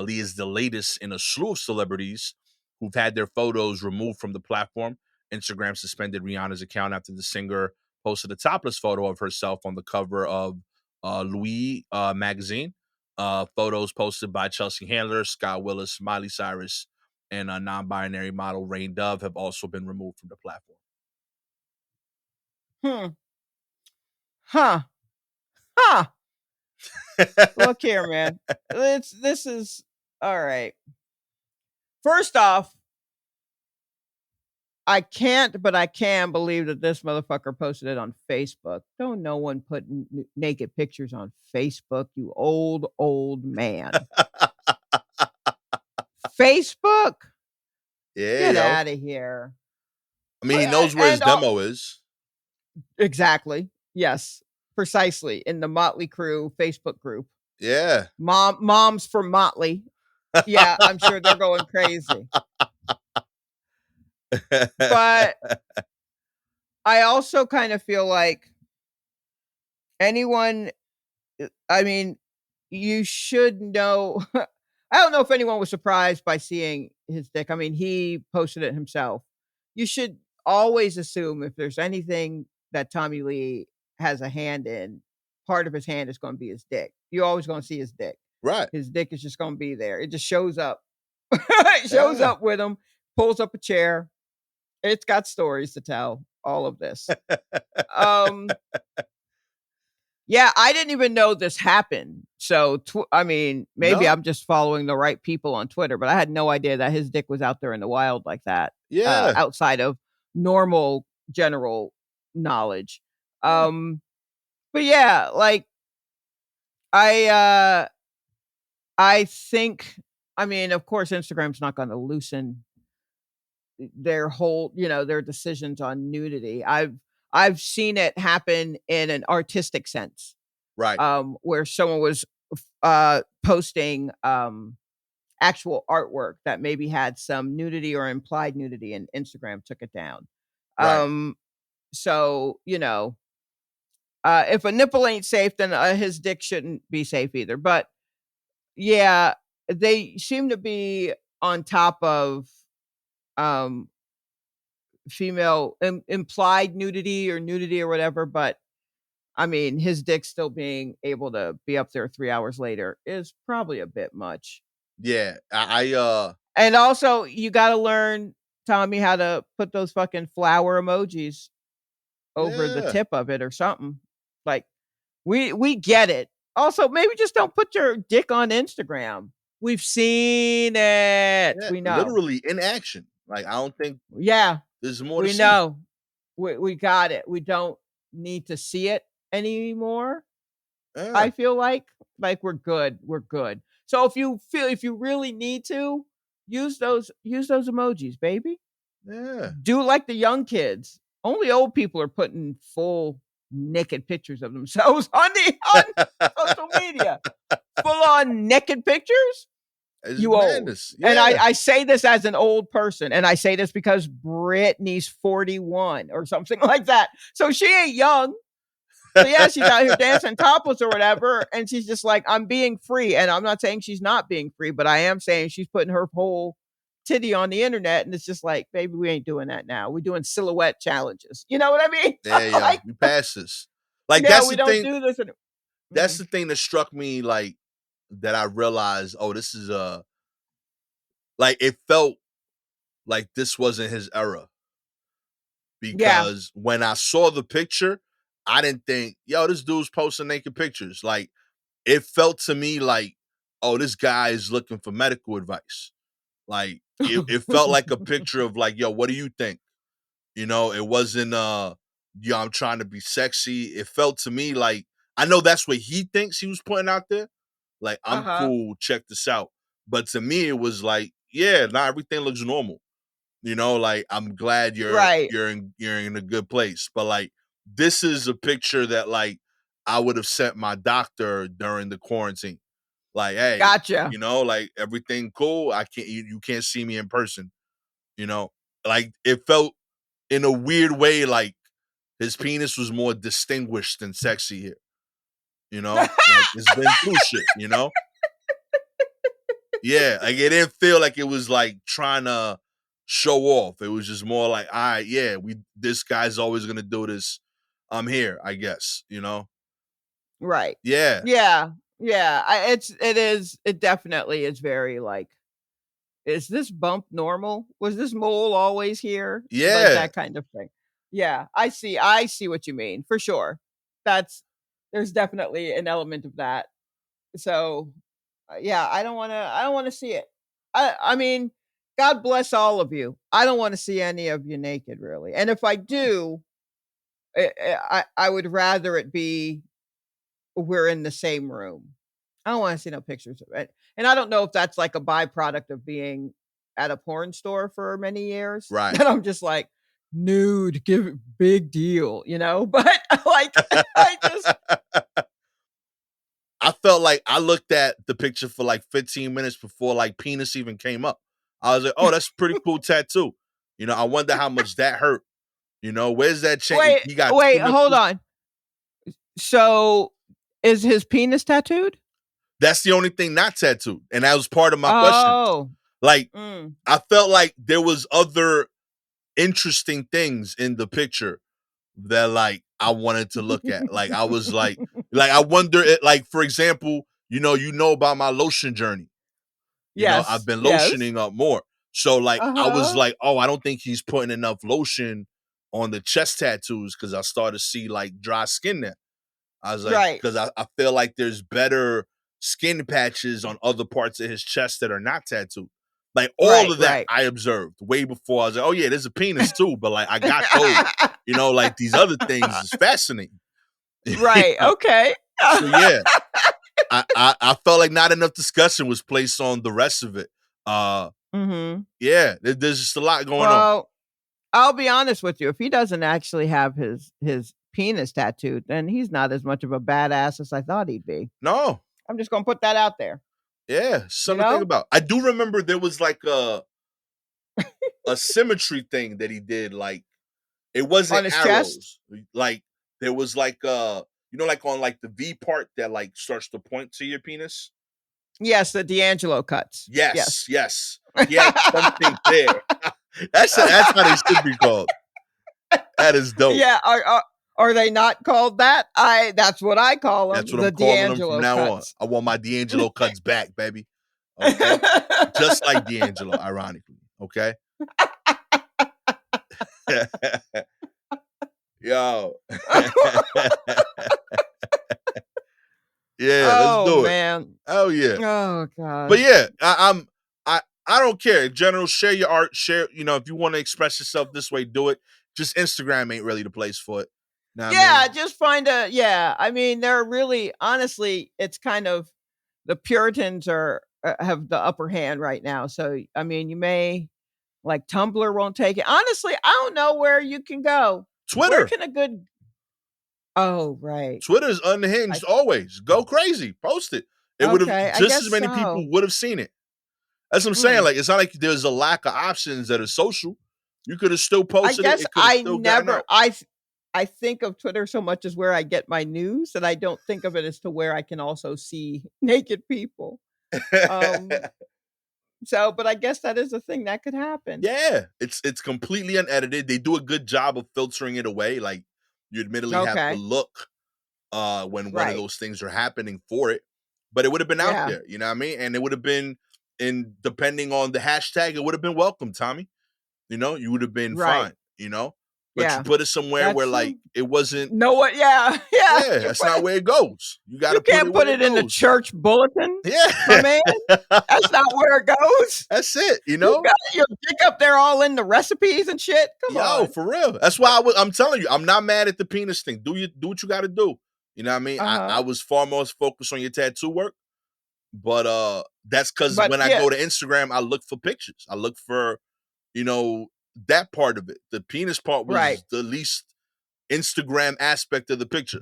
Lee is the latest in a slew of celebrities who've had their photos removed from the platform. Instagram suspended Rihanna's account after the singer posted a topless photo of herself on the cover of Louis magazine. Photos posted by Chelsea Handler, Scott Willis, Miley Cyrus, and a non-binary model Rain Dove have also been removed from the platform. Hmm. Huh. Huh. Look here, man. This is all right. First off, I can't, but I can believe that this motherfucker posted it on Facebook. Don't no one put naked pictures on Facebook, you old man. Facebook? Yeah, Get yo. out of here. I mean, he knows where his And demo is. exactly. Yes, precisely. In the Motley Crue Facebook group. Yeah. Moms for Motley. Yeah, I'm sure they're going crazy. But I also kind of feel like anyone, I mean, you should know. I don't know if anyone was surprised by seeing his dick. I mean, he posted it himself. You should always assume if there's anything that Tommy Lee has a hand in, part of his hand is going to be his dick. You're always going to see his dick. Right. His dick is just going to be there. It just shows up. It shows Yeah. up with him, pulls up a chair. It's got stories to tell. All of this. Um, yeah, I didn't even know this happened. So, I mean, maybe No. I'm just following the right people on Twitter, but I had no idea that his dick was out there in the wild like that, Yeah. outside of normal general knowledge. Yeah. But yeah, like I, uh, I think, I mean, of course, Instagram's not going to loosen their whole, their decisions on nudity. I've seen it happen in an artistic sense, Right. where someone was posting actual artwork that maybe had some nudity or implied nudity, and Instagram took it down. Right. So if a nipple ain't safe, then his dick shouldn't be safe either. But yeah, they seem to be on top of um female implied nudity or whatever. But I mean, his dick still being able to be up there 3 hours later is probably a bit much. Yeah. I And also, you gotta learn, Tommy, how to put those fucking flower emojis over the yeah. tip of it or something. Like, we get it. Also, maybe just don't put your dick on Instagram. We've seen it. Yeah. We know. Literally in action. Like, I don't think Yeah, there's more to we see. know. We got it. We don't need to see it anymore. Yeah. I feel like we're good. We're good. So if you really need to, use those emojis, baby. Yeah. Do like the young kids. Only old people are putting full naked pictures of themselves on social media. Full on naked pictures? It's You old. madness. And Yeah. I say this as an old person, and I say this because Britney's 41 or something like that. So she ain't young. So yeah, she's out here dancing topless or whatever, and she's just like, I'm being free. And I'm not saying she's not being free, but I am saying she's putting her whole titty on the internet, and it's just like, baby, we ain't doing that now. We're doing silhouette challenges. You know what I mean? Yeah, yo. Like, We passed this. Like, yeah, that's we the don't thing. do this. That's Mhm. the thing that struck me, like, that I realized, oh, this is like, it felt like this wasn't his era. Yeah, Because when I saw the picture, I didn't think, yo, this dude's posting naked pictures. Like, it felt to me like, oh, this guy is looking for medical advice. Like it felt like a picture of like, yo, what do you think? It wasn't yo, I'm trying to be sexy. It felt to me like I know that's what he thinks he was putting out there. Like, I'm Uh-huh. cool, check this out. But to me, it was like, yeah, not everything looks normal. Like I'm glad you're Right. you're in you're in a good place. But like this is a picture that like I would have sent my doctor during the quarantine. Like, hey, Gotcha. like everything cool. I can't you can't see me in person, you know? Like it felt in a weird way like his penis was more distinguished and sexy here, Like it's been through shit. Yeah, like it didn't feel like it was like trying to show off. It was just more like, all right, yeah, this guy's always gonna do this. I'm here, I guess. Right. Yeah, Yeah. Yeah. It definitely is very like, is this bump normal? Was this mole always here? Like yeah, that kind of thing. Yeah, I see what you mean, for sure. That's There's definitely an element of that. So, yeah, I don't wanna see it. I mean, God bless all of you. I don't wanna see any of you naked, really, and if I do, I would rather it be we're in the same room. I don't wanna see no pictures of it, and I don't know if that's like a byproduct of being at a porn store for many years, right. that I'm just like, "Nude, give it big deal?" But, like, I just I felt like I looked at the picture for like 15 minutes before like penis even came up. I was like, oh, that's a pretty cool tattoo. I wonder how much that hurt. Where's that chain? wait, He got two wait, hold nipples. on. So, is his penis tattooed? That's the only thing not tattooed. And that was part of my question. Oh. Like, Mm. I felt like there was other interesting things in the picture that like I wanted to look at. Like I was like I wonder like for example, you know about my lotion journey. I've Yes, been yes. lotioning up more. So like I was Uh-huh. like, oh, I don't think he's putting enough lotion on the chest tattoos because I started to see like dry skin there. I was like, Right. because I feel like there's better skin patches on other parts of his chest that are not tattooed. Like all Right, of that right. I observed way before. I was like, oh yeah, there's a penis too, but like I got those. Like these other things is fascinating. You Right, know? okay. So yeah, I felt like not enough discussion was placed on the rest of it. Uh Mhm. yeah, there's just a lot going on. Well, I'll be honest with you, if he doesn't actually have his penis tattooed, then he's not as much of a badass as I thought he'd be. No, I'm just gonna put that out there, yeah, you something to think know? about. I do remember there was like a symmetry thing that he did, like it wasn't On his chest? arrows. Like there was like like on like the V part that like starts to point to your penis. Yes, the D'Angelo cuts. Yes, Yes. yes. He had something there. That's how they should be called. That is dope. Yeah, are they not called that? I That's what I call That's them, what I'm the calling them from D'Angelo now on. cuts. I want my D'Angelo cuts back, baby. Okay? Just like D'Angelo, ironically. Okay? Yo. Yeah, let's Oh, do it. man. Oh yeah. Oh But gosh. yeah, I don't care. In general, share your art. Share, if you want to express yourself this way, do it. Just Instagram ain't really the place for it. Know what I Yeah, mean? just find a yeah, I mean, they're really honestly, it's kind of the Puritans have the upper hand right now, so, I mean, you may like, Tumblr won't take it. Honestly, I don't know where you can go. Where Twitter. can a good Oh, right. Twitter's I unhinged always. Go crazy. Post it. It would have Okay, I just guess as many people so. would have seen it. That's what I'm saying. Mm. Like it's not like there's a lack of options that are social. You could have still I posted it. guess It could have still gotten out. I think of Twitter so much as where I get my news, that I don't think of it as to where I can also see naked people. Um, but I guess that is a thing that could happen. Yeah, it's completely unedited. They do a good job of filtering it away. Like you admittedly have to Okay. look when one of Right. those things are happening for it. But it would have been out Yeah. there, you know what I mean? And it would have been in depending on the hashtag, it would have been welcome, Tommy. You would have been Right. fine. but you Yeah. put it somewhere where That's like it wasn't. no what yeah, yeah. Yeah, You that's put not it where it goes. You got you to put can't it put where it it in the goes. church bulletin, my Yeah, man. That's not where it goes. that's it. You got your dick up there all in the recipes and shit. Come Yo, on. for real. That's why I'm telling you, I'm not mad at the penis thing. Do what you got to do. You know what I mean? I Uh-huh. was far more focused on your tattoo work, but that's because But when I yeah, go to Instagram, I look for pictures. I look for, you know, that part of it. The penis part right, was the least Instagram aspect of the picture.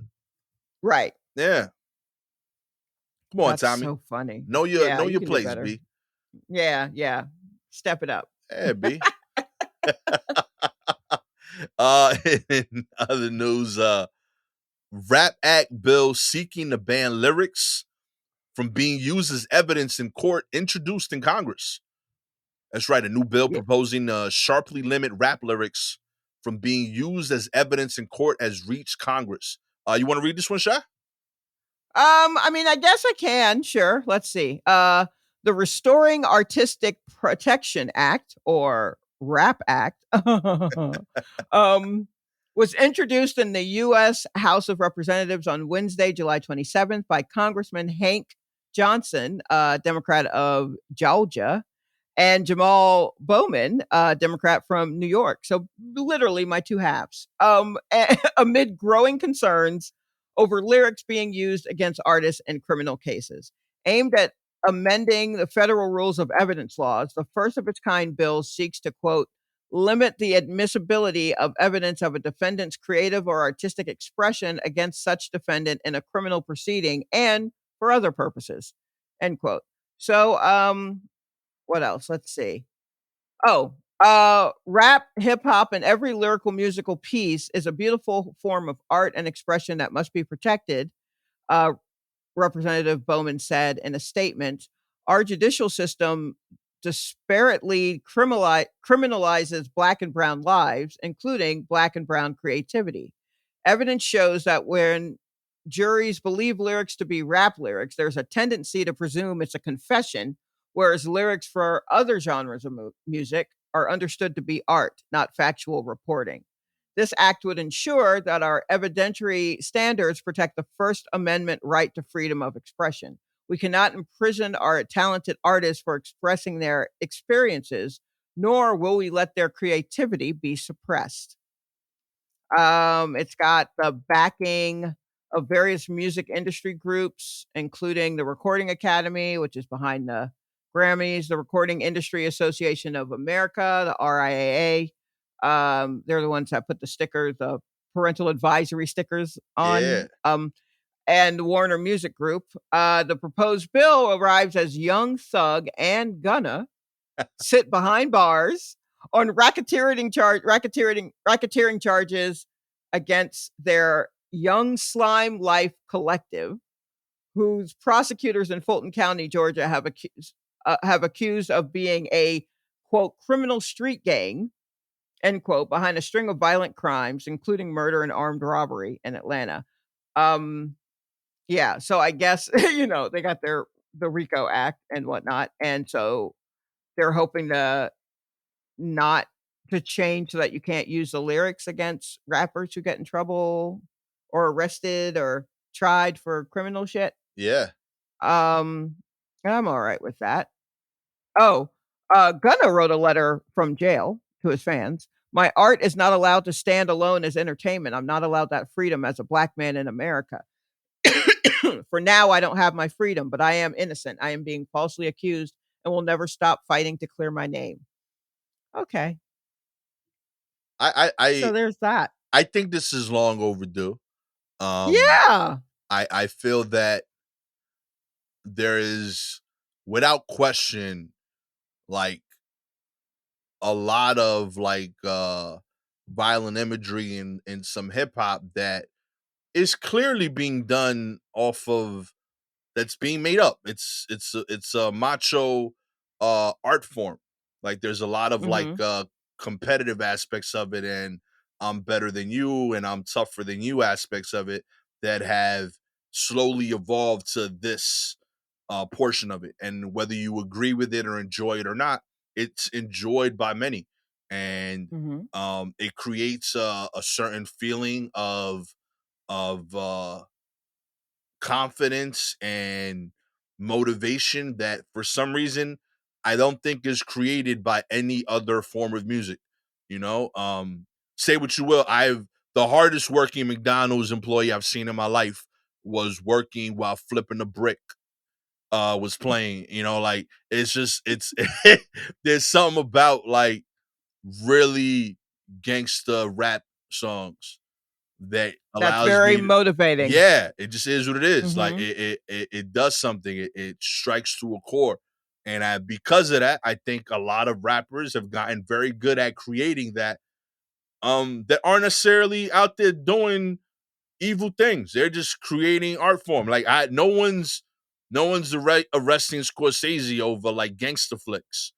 right. Yeah. Come on, That's Tommy. so funny. Know your Yeah, know you your can do place, better. B. Yeah, yeah. Step it up. Yeah, B. In other news, Rap Act bill seeking to ban lyrics from being used as evidence in court introduced in Congress. That's right, a new bill Yeah. proposing to sharply limit rap lyrics from being used as evidence in court has reached Congress. You want to read this one, Sha? I mean, I guess I can. Sure. Let's see. The Restoring Artistic Protection Act, or RAP Act, um, was introduced in the U.S. House of Representatives on Wednesday, July 27th, by Congressman Hank Johnson, Democrat of Georgia, and Jamal Bowman, Democrat from New York. So literally my two halves. Amid growing concerns over lyrics being used against artists in criminal cases, aimed at amending the federal rules of evidence laws, the first of its kind bill seeks to quote limit the admissibility of evidence of a defendant's creative or artistic expression against such defendant in a criminal proceeding and for other purposes. End quote. So what else? Let's see. Oh, rap, hip hop, and every lyrical musical piece is a beautiful form of art and expression that must be protected, uh, Representative Bowman said in a statement. Our judicial system disparately criminalizes Black and Brown lives, including Black and Brown creativity. Evidence shows that when juries believe lyrics to be rap lyrics, there's a tendency to presume it's a confession, whereas lyrics for other genres of music are understood to be art, not factual reporting. This act would ensure that our evidentiary standards protect the First Amendment right to freedom of expression. We cannot imprison our talented artists for expressing their experiences, nor will we let their creativity be suppressed. It's got the backing of various music industry groups, including the Recording Academy, which is behind the Grammys, the Recording Industry Association of America, the RIAA. They're the ones that put the stickers, the parental advisory stickers Yeah. on, and Warner Music Group. The proposed bill arrives as Young Thug and Gunna sit behind bars on racketeering charges against their Young Slime Life collective, whose prosecutors in Fulton County, Georgia, have accused of being a quote criminal street gang end quote behind a string of violent crimes, including murder and armed robbery in Atlanta. Um, yeah, so I guess they got the RICO Act and whatnot, and so they're hoping to not to change so that you can't use the lyrics against rappers who get in trouble or arrested or tried for criminal shit. Yeah. Um, I'm all right with that. Oh, Gunna wrote a letter from jail to his fans. My art is not allowed to stand alone as entertainment. I'm not allowed that freedom as a black man in America. For now, I don't have my freedom, but I am innocent. I am being falsely accused and will never stop fighting to clear my name. Okay. I I So I there's that. I think this is long overdue. Um Yeah. I feel that there is, without question, like a lot of like violent imagery in some hip hop that is clearly being done off of, that's being made up. It's a macho art form. Like there's a lot of like Mhm. competitive aspects of it, and I'm better than you and I'm tougher than you aspects of it that have slowly evolved to this portion of it. And whether you agree with it or enjoy it or not, it's enjoyed by many. and Mhm. it creates a certain feeling of confidence and motivation that for some reason I don't think is created by any other form of music. You know, say what you will. I've the hardest working McDonald's employee I've seen in my life was working while flipping a brick. Was playing, like it's just it's there's something about like really gangsta rap songs that That's allows very me to, motivating. yeah, it just is what it is. Like Mhm. it does something. It strikes to a core. And because of that, I think a lot of rappers have gotten very good at creating that aren't necessarily out there doing evil things. They're just creating art form. Like no one's arresting Scorsese over like gangster flicks.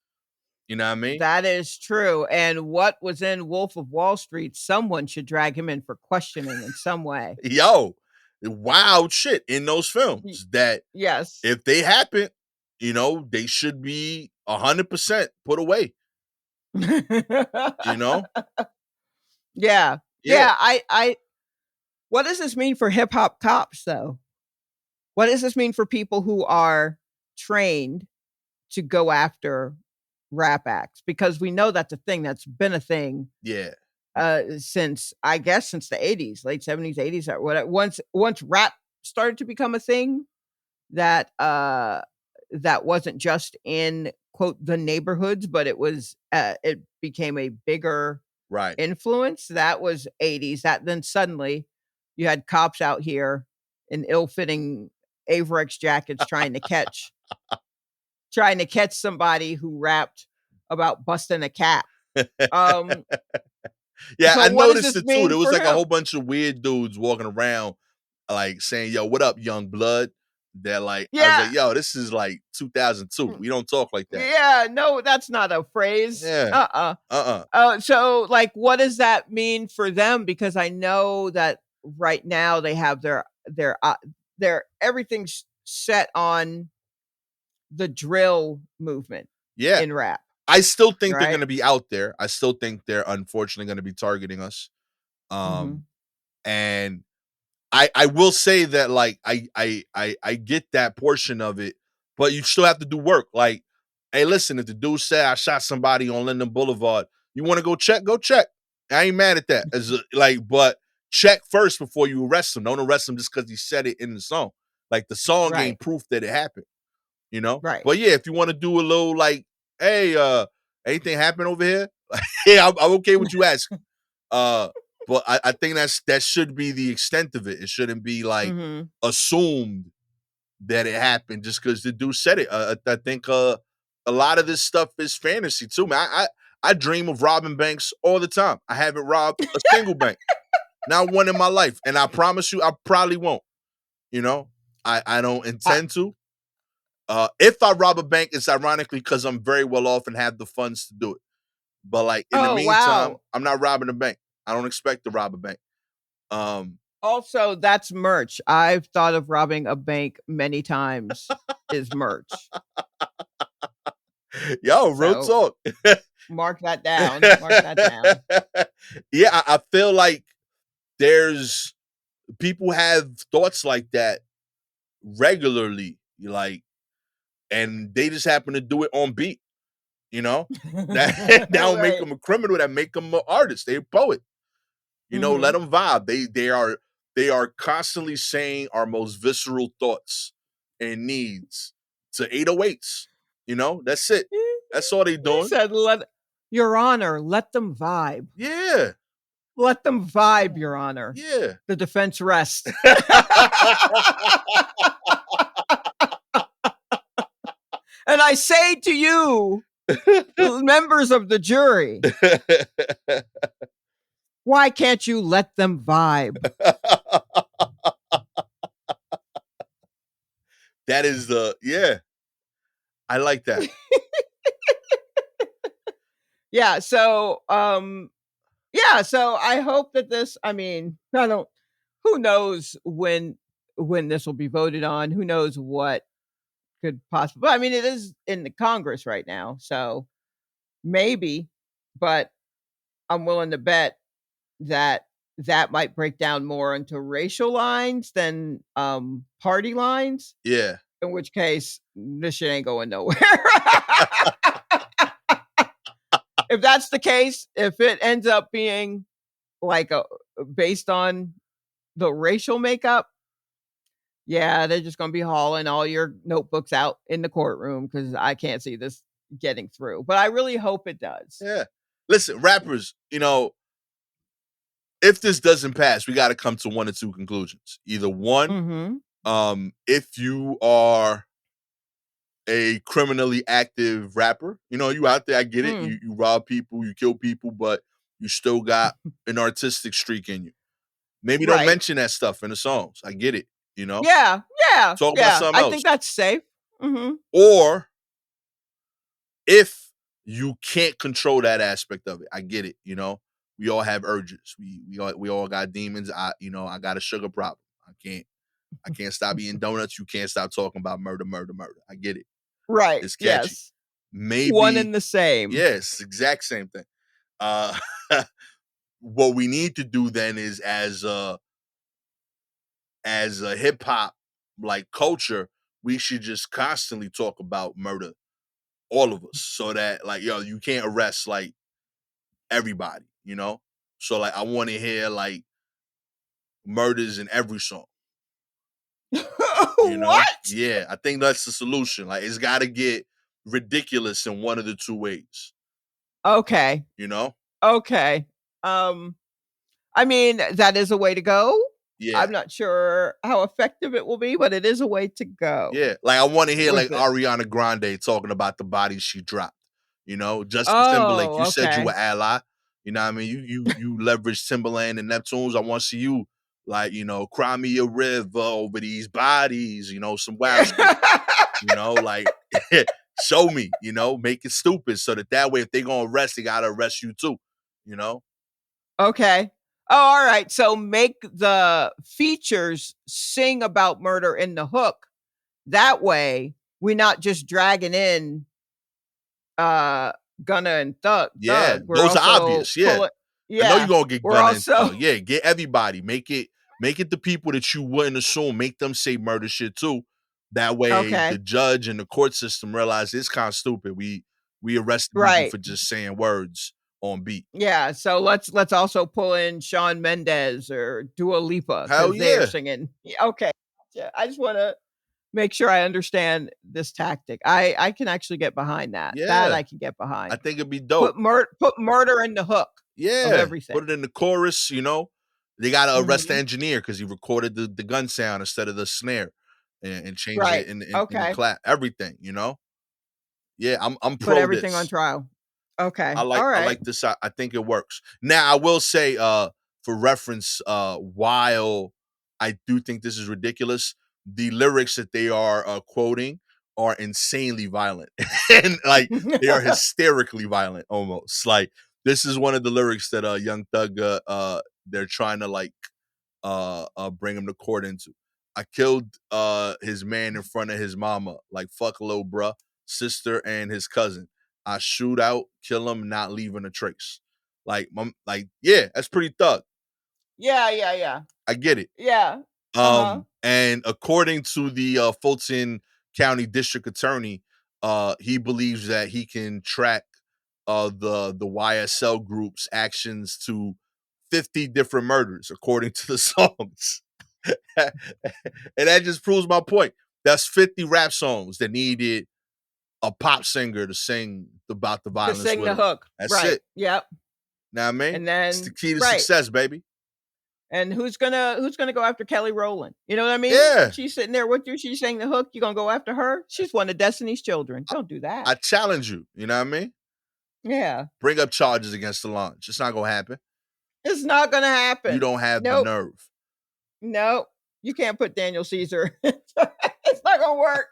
You know what I mean? That is true, and what was in Wolf of Wall Street, someone should drag him in for questioning in some way. Yo, wild shit in those Y films that yes. if they happen, they should be 100% put away, you know? Yeah. Yeah, Yeah, I what does this mean for hip hop cops, though? What does this mean for people who are trained to go after rap acts? Because we know that's a thing that's been a thing, yeah, since I guess since the '80s, late '70s, '80s, or what once rap started to become a thing that, that wasn't just in, quote, "the neighborhoods," but it became a bigger right. influence. That was '80s. That then suddenly you had cops out here in ill-fitting Averex jackets trying to catch somebody who rapped about busting a cap. Um, Yeah, so I what does noticed this it too. mean There was for like a whole him? bunch of weird dudes walking around like saying, "Yo, what up, young blood?" They're like, I was Yeah. like, "Yo, this is like 2002. Mm, We don't talk like that." yeah, no, that's not a phrase. Yeah. Uh-uh. So, like, what does that mean for them? Because I know that right now they have their everything's set on the drill movement Yeah. in rap, I still think they're right? gonna be out there. I still think they're unfortunately gonna be targeting us. Um, Mhm. and I will say that like I get that portion of it, but you still have to do work. Like, hey, listen, if the dude said I shot somebody on Linden Boulevard, you want to go check? Go check. I ain't mad at that. But check first before you arrest him. Don't arrest him just because he said it in the song. Like the song Right, ain't proof that it happened. right. But yeah, if you want to do a little like, hey, anything happen over here? Yeah, I'm okay with you asking. Uh, but I think that should be the extent of it. It shouldn't be like Mhm. assumed that it happened just because the dude said it. I think a lot of this stuff is fantasy too, man. I dream of robbing banks all the time. I haven't robbed a single bank, not one in my life, and I promise you, I probably won't. You know, I don't I intend to. If I rob a bank, it's ironically because I'm very well off and have the funds to do it. But like in the Oh, meantime, wow. I'm not robbing a bank. I don't expect to rob a bank. Um, Also, that's merch. I've thought of robbing a bank many times is merch. yo, real So, talk. mark that down, mark that down. Yeah, I feel like there's people have thoughts like that regularly, like, and they just happen to do it on beat. You know, that that don't make Right. them a criminal. That make them an artist. They're a poet. Let Mhm. them vibe. They are constantly saying our most visceral thoughts and needs to 808s. That's it. That's all they He doing. said, "Let Your Honor, let them vibe. Yeah, Let them vibe, Your Honor. yeah. The defense rests." And I say to you, members of the jury, why can't you let them vibe? That is the yeah. I like that. Yeah, so I hope that I mean, I don't who knows when this will be voted on, who knows what could possibly I mean, it is in the Congress right now, so maybe, but I'm willing to bet that that might break down more into racial lines than party lines, Yeah. in which case this shit ain't going nowhere. If that's the case, if it ends up being like based on the racial makeup, yeah, they're just going to be hauling all your notebooks out in the courtroom because I can't see this getting through. But I really hope it does. Yeah. Listen, rappers, if this doesn't pass, we got to come to one or two conclusions. Either one, Mm-hmm. if you are a criminally active rapper, you out there, I get it. You Mm. you rob people, you kill people, but you still got an artistic streak in you. Maybe don't Right. mention that stuff in the songs. I get it, Yeah. Yeah. Talk about Yeah. something I else. think that's safe. Mm-hmm. Or if you can't control that aspect of it, I get it. We all have urges. We all got demons. I got a sugar problem. I can't stop eating donuts. You can't stop talking about murder, murder, murder. I get it. Right. It's catchy. Yes. One Maybe, and the same. yes, exact same thing. Uh what we need to do then is as a hip hop like culture, we should just constantly talk about murder, all of us, so that like you can't arrest like everybody. So like I want to hear like murders in every song. What? Yeah, I think that's the solution. Like it's got to get ridiculous in one of the two ways. Okay. You know? Okay. Um, I mean, that is a way to go. Yeah. I'm not sure how effective it will be, but it is a way to go Yeah, like I want to hear like with it. Ariana Grande talking about the bodies she dropped. Justin Timberlake, Oh, you said you were okay. ally. You know what I mean? You leverage Timberland and Neptunes. I want to see you like cry me a river over these bodies. Some wild shit. Like show me. Make it stupid so that way if they gonna arrest, they gotta arrest you too. You know? Okay. Oh, all right. So make the features sing about murder in the hook. That way, we're not just dragging in uh Gunna and Yeah, Thug. We're those are also obvious. Yeah, pulling, I know you're yeah, gonna get we're Gunna and also Thug. Yeah, get everybody. Make it the people that you wouldn't assume. Make them say murder shit too. That way, the okay. judge and the court system realize it's kind of stupid. We arrested people Right. for just saying words on beat. Yeah, so let's also pull in Shawn Mendes or Dua Lipa Hell because they are yeah, singing. Yeah, okay, yeah, I just want to make sure I understand this tactic. I can actually get behind that. That yeah. I can get I behind. think it'd be dope. Put murder in the hook of Yeah, everything. put it in the chorus. They gotta arrest the Mhm. engineer because he recorded the gun sound instead of the snare, and changed it Right. in the Okay. clap. Everything. Yeah, I'm Put pro everything on this. trial. I Okay. like All I right. like this. I think it works. Now I will say, for reference, while I do think this is ridiculous, the lyrics that they are quoting are insanely violent and like they are hysterically violent almost. Like this is one of the lyrics that Young Thug they're trying to like bring him to court into. I killed his man in front of his mama, like fuck little bruh, sister, and his cousin. I shoot out, kill him, not leaving a trace. Yeah, that's pretty thug. Yeah, yeah, yeah. I get it. Yeah. Uh-huh. And according to the Fulton County District Attorney, he believes that he can track the YSL group's actions to 50 different murders, according to the songs. And that just proves my point. That's 50 rap songs that needed a pop singer to sing about the To violence sing with the them. hook. That's Right. it. Yep. Know what I mean? And It's the then key to right. success, baby. And who's gonna go after Kelly Rowland? You know what I mean? Yeah. She's sitting there with you. She's saying the hook. You gonna go after her? She's one of Destiny's children. I, Don't do that. I challenge you. You know what I mean? Yeah, Bring up charges against the launch. It's not gonna happen. it's not gonna You happen. don't have the Nope. nerve. Nope. You can't put Daniel Caesar. It's not gonna work.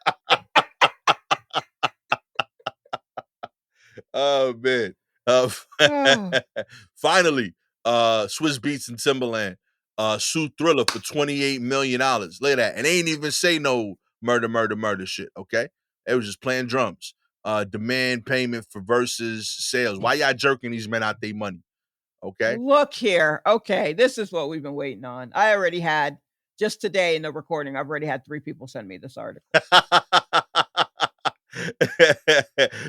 Oh man. Uh, Oh. finally, Swizz Beatz and Timbaland sued Triller for $28 million. Look at that. And they ain't even say no murder, murder, murder shit. Okay. They was just playing drums. Demand payment for versus sales. Why y'all jerking these men out their money? Okay. Look here. Okay, this is what we've been waiting on. I already had just today in the recording, I've already had 3 people send me this article.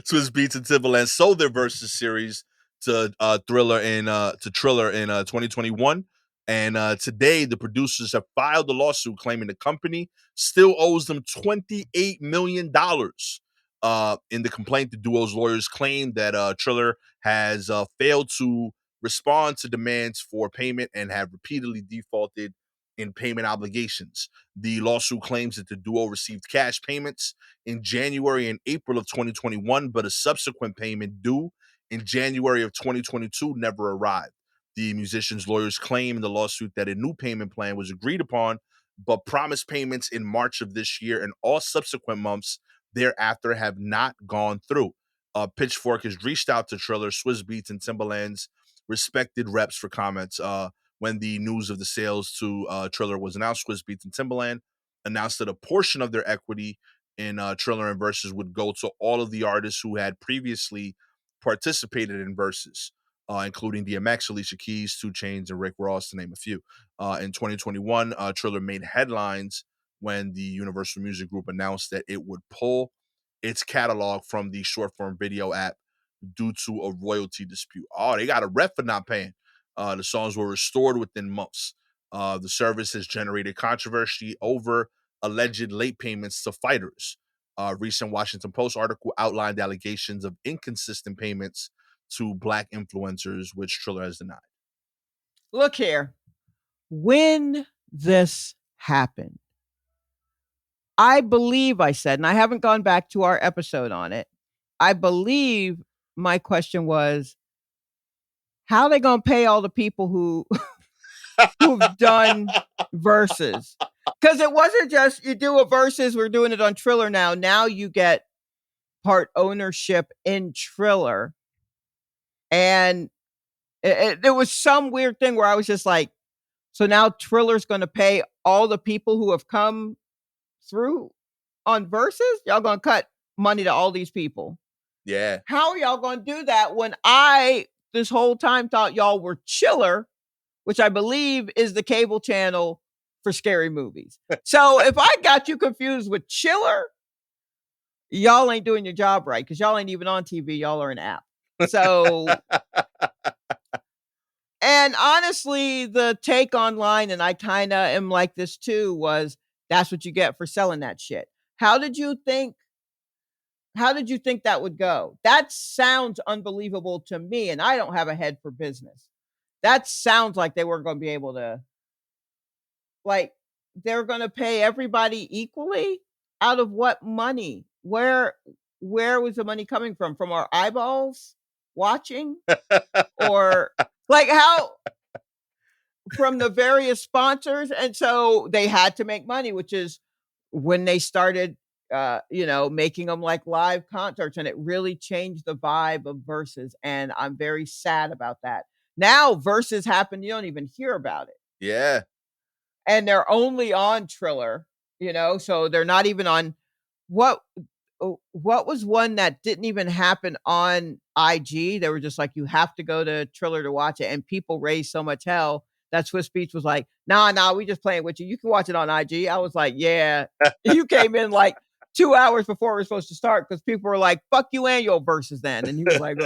Swizz Beatz and Timbaland sold their versus series to Triller in 2021. And today, the producers have filed a lawsuit claiming the company still owes them $28 million. In the complaint, the duo's lawyers claim that Triller has failed to respond to demands for payment and have repeatedly defaulted in payment obligations. The lawsuit claims that the duo received cash payments in January and April of 2021, but a subsequent payment due in January of 2022 never arrived. The musicians' lawyers claim in the lawsuit that a new payment plan was agreed upon, but promised payments in March of this year and all subsequent months thereafter have not gone through. Pitchfork has reached out to Triller, Swizz Beatz, and Timbaland's respected reps for comments. When the news of the sales to Triller was announced, Swizz Beatz and Timbaland announced that a portion of their equity in Triller and Versus would go to all of the artists who had previously participated in Versus, including DMX, Alicia Keys, 2 Chainz, and Rick Ross, to name a few. In 2021, Triller made headlines when the Universal Music Group announced that it would pull its catalog from the short form video app due to a royalty dispute. Oh, they got a rep for not paying. The songs were restored within months. The service has generated controversy over alleged late payments to fighters. A recent Washington Post article outlined allegations of inconsistent payments to Black influencers, which Triller has denied. Look here. When this happened, I believe I said, and I haven't gone back to our episode on it. I believe my question was, how are they going to pay all the people who've done verses? Because it wasn't just you do a verses, we're doing it on Triller now. Now you get part ownership in Triller. And there was some weird thing where I was just like, so now Triller's going to pay all the people who have come through on verses? Y'all going to cut money to all these people. Yeah. How are y'all going to do that when I, this whole time, thought y'all were Chiller, which I believe is the cable channel for scary movies. So if I got you confused with Chiller, y'all ain't doing your job right because y'all ain't even on TV. Y'all are an app. So, and honestly, the take online, and I kind of am like this too, was that's what you get for selling that shit. How did you think that would go? That sounds unbelievable to me, and I don't have a head for business. That sounds like they weren't going to be able to, like, they're going to pay everybody equally out of what money? Where was the money coming from? From our eyeballs watching? Or like how from the various sponsors? And so they had to make money, which is when they started making them like live concerts, and it really changed the vibe of verses. And I'm very sad about that. Now verses happen, you don't even hear about it. Yeah. And they're only on Triller, so they're not even on what was one that didn't even happen on IG. They were just like, you have to go to Triller to watch it. And people raised so much hell that Swizz Beatz was like, nah, we just playing with you. You can watch it on IG. I was like, yeah, you came in like 2 hours before we were supposed to start because people were like, fuck you and your verses then. And he was like,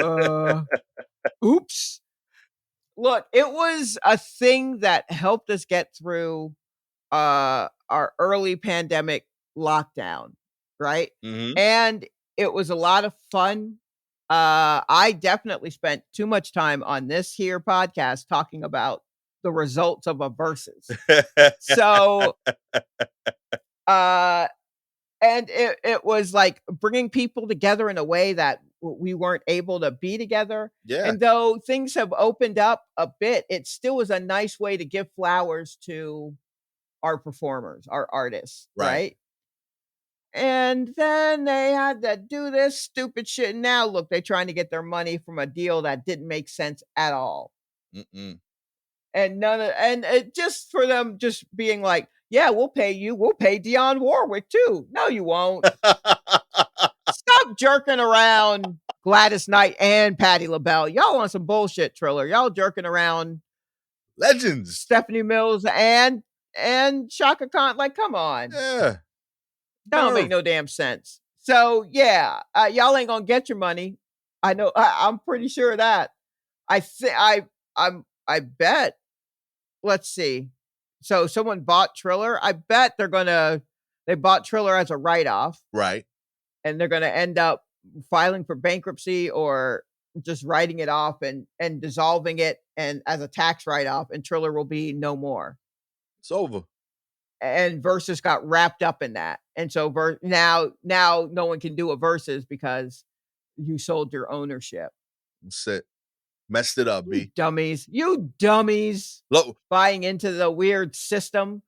oops. Look, it was a thing that helped us get through our early pandemic lockdown, right? Mm-hmm. And it was a lot of fun. I definitely spent too much time on this here podcast talking about the results of a versus. So, and it was like bringing people together in a way that we weren't able to be together. Yeah. And though things have opened up a bit, it still was a nice way to give flowers to our performers, our artists, right? And then they had to do this stupid shit. Now, look, they're trying to get their money from a deal that didn't make sense at all. Mm-mm. And it just for them just being like, yeah, we'll pay you. We'll pay Dionne Warwick too. No, you won't. Stop y'all jerking around Gladys Knight and Patti LaBelle. Y'all on some bullshit, Triller. Y'all jerking around Legends. Stephanie Mills and Shaka Khan. Like, come on. Yeah. That don't make no damn sense. So yeah, y'all ain't gonna get your money. I know. I'm pretty sure of that. I bet. Let's see. So someone bought Triller. I bet they bought Triller as a write-off. Right. And they're gonna end up filing for bankruptcy or just writing it off and dissolving it and as a tax write-off, and Triller will be no more. It's over. And Versus got wrapped up in that. And so now no one can do a Versus because you sold your ownership. That's it. Messed it up, B. You dummies. Look, buying into the weird system.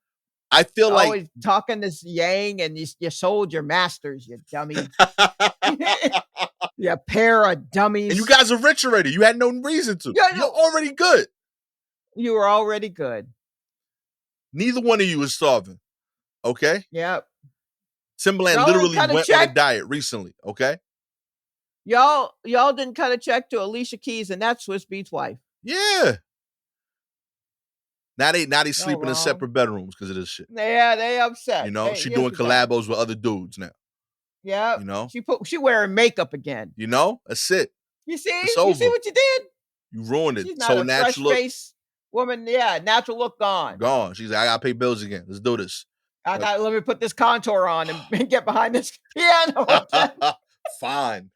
I feel like always talking this yang and you sold your masters, you dummy. You pair of dummies. And you guys are rich already. You had no reason to. Yeah, You're already good. You were already good. Neither one of you is starving. Okay? Yep. Timbaland literally went on a diet recently. Okay? Y'all didn't cut a check to Alicia Keys, and that's Swizz Beatz' wife. Yeah. Now they sleeping in separate bedrooms because of this shit. Yeah, they upset. You know, she doing collabos with other dudes now. Yeah. You know? She wearing makeup again. You know? That's it. You see? You see what you did? You ruined it. She's not a natural fresh face woman. Yeah, natural look gone. Gone. She's like, I gotta pay bills again. Let's do this. Let me put this contour on and get behind this piano. Fine.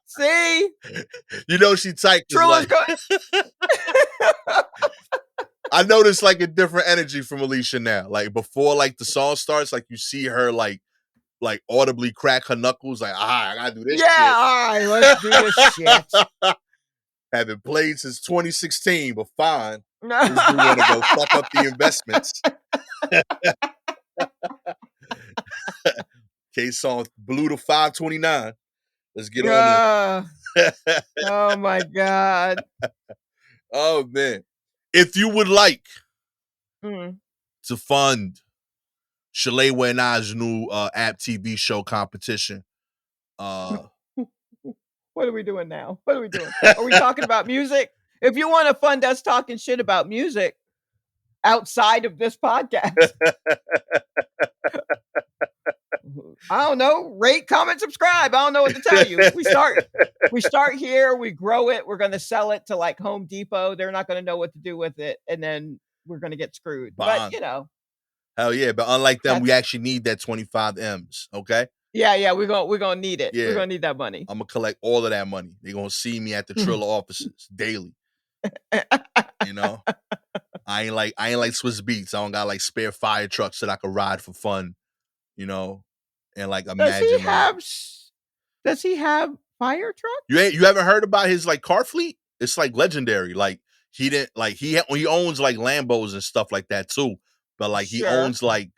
See? You know she tight. Triller's I noticed like a different energy from Alicia now. Like before like the song starts, like you see her like audibly crack her knuckles, like, I gotta do this shit. Yeah, all right, let's do this shit. Haven't played since 2016, but fine. This dude wanna go fuck up the investments. K-Song blew to 529. Let's get on it. Oh my God. Oh man. If you would like to fund Shalewa and I's new app TV show competition. What are we doing now? What are we doing? Are we talking about music? If you want to fund us talking shit about music outside of this podcast, I don't know. Rate, comment, subscribe. I don't know what to tell you. We start here, we grow it, we're gonna sell it to like Home Depot. They're not gonna know what to do with it, and then we're gonna get screwed. But you know. Hell yeah, but unlike them, we actually need that 25 M's, okay? Yeah, we're gonna need it. Yeah. We're gonna need that money. I'm gonna collect all of that money. They're gonna see me at the Triller offices daily. You know? I ain't like Swizz Beatz. I don't got like spare fire trucks that I could ride for fun, you know. And like imagine does he have fire trucks? You haven't heard about his like car fleet? It's like legendary. Like he owns like Lambos and stuff like that too. But like he owns like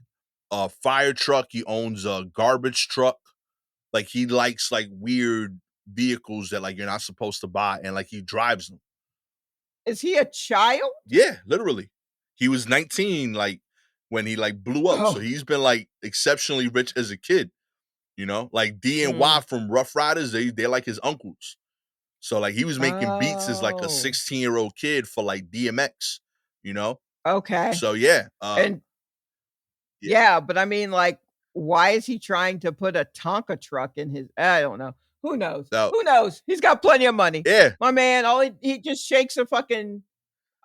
a fire truck, he owns a garbage truck. Like he likes like weird vehicles that like you're not supposed to buy, and like he drives them. Is he a child? Yeah, literally. He was 19 like when he like blew up. So he's been like exceptionally rich as a kid. You know, like D and Y from Rough Riders, they're like his uncles. So like he was making beats as like a 16-year-old kid for like DMX, you know? Okay. So yeah. Yeah, but I mean, like, why is he trying to put a Tonka truck in his? I don't know. Who knows? Who knows? He's got plenty of money. Yeah, my man. He just shakes a fucking,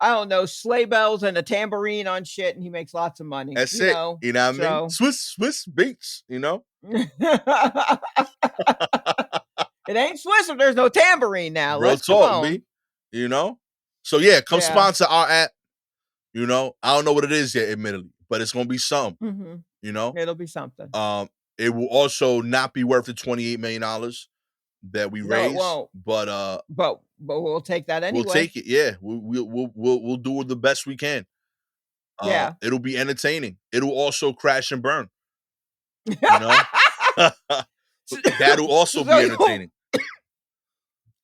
I don't know, sleigh bells and a tambourine on shit, and he makes lots of money. That's it. Know? You know what I mean? Swizz Beatz. You know. It ain't Swiss if there's no tambourine now. Real talk, B. You know. So yeah, come sponsor our app. You know, I don't know what it is yet, admittedly, but it's gonna be something. You know, it'll be something. It will also not be worth the $28 million that we raised. It won't. But we'll take that anyway. We'll take it. Yeah, we'll do the best we can. Yeah, it'll be entertaining. It'll also crash and burn. You know, that'll also be entertaining.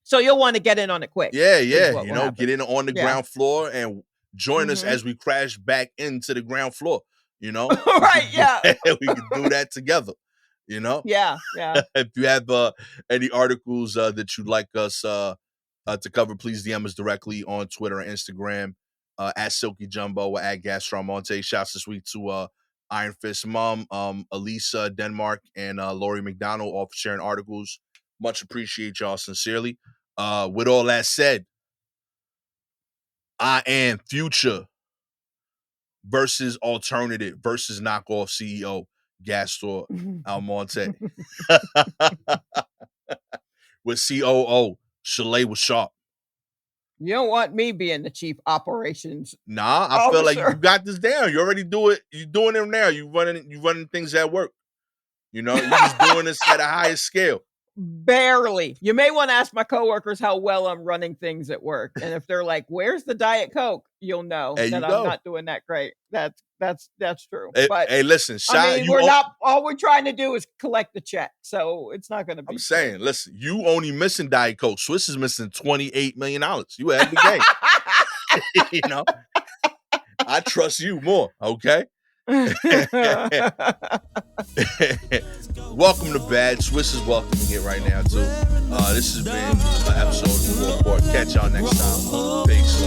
So you'll want to get in on it quick. Yeah. You know, get in on the ground floor and join us as we crash back into the ground floor. You know, Right, yeah. we could do that together. You know, Yeah, yeah. if you have any articles that you'd like us to cover, please DM us directly on Twitter and Instagram at Silky Jumbo or at Gastor Almonte. Shouts this week to Iron Fist Mom, Elisa Denmark, and Lori McDonald, all for sharing articles. Much appreciate y'all sincerely. With all that said, I am Future versus Alternative versus Knockoff CEO Gastor Almonte with COO Shalewa Sharpe. You don't want me being the chief operations Nah, I feel like you officer. got this down. You already do it. You're doing it now. You running things at work. You know, you're just doing this at a higher scale. Barely. You may want to ask my coworkers how well I'm running things at work. And if they're like, "Where's the Diet Coke?" You'll know There you that I'm go. not doing that great. That's true. Hey, But hey, listen, I mean, we're not all we're trying to do is collect the check. So it's not gonna be I'm saying, listen, you only missing Diet Coke. Swizz is missing $28 million. You ahead of the game. You know, I trust you more, okay? Welcome to Bad. Swizz is welcoming it right now, too. This has been an episode of the War Court. Catch y'all next time. Peace.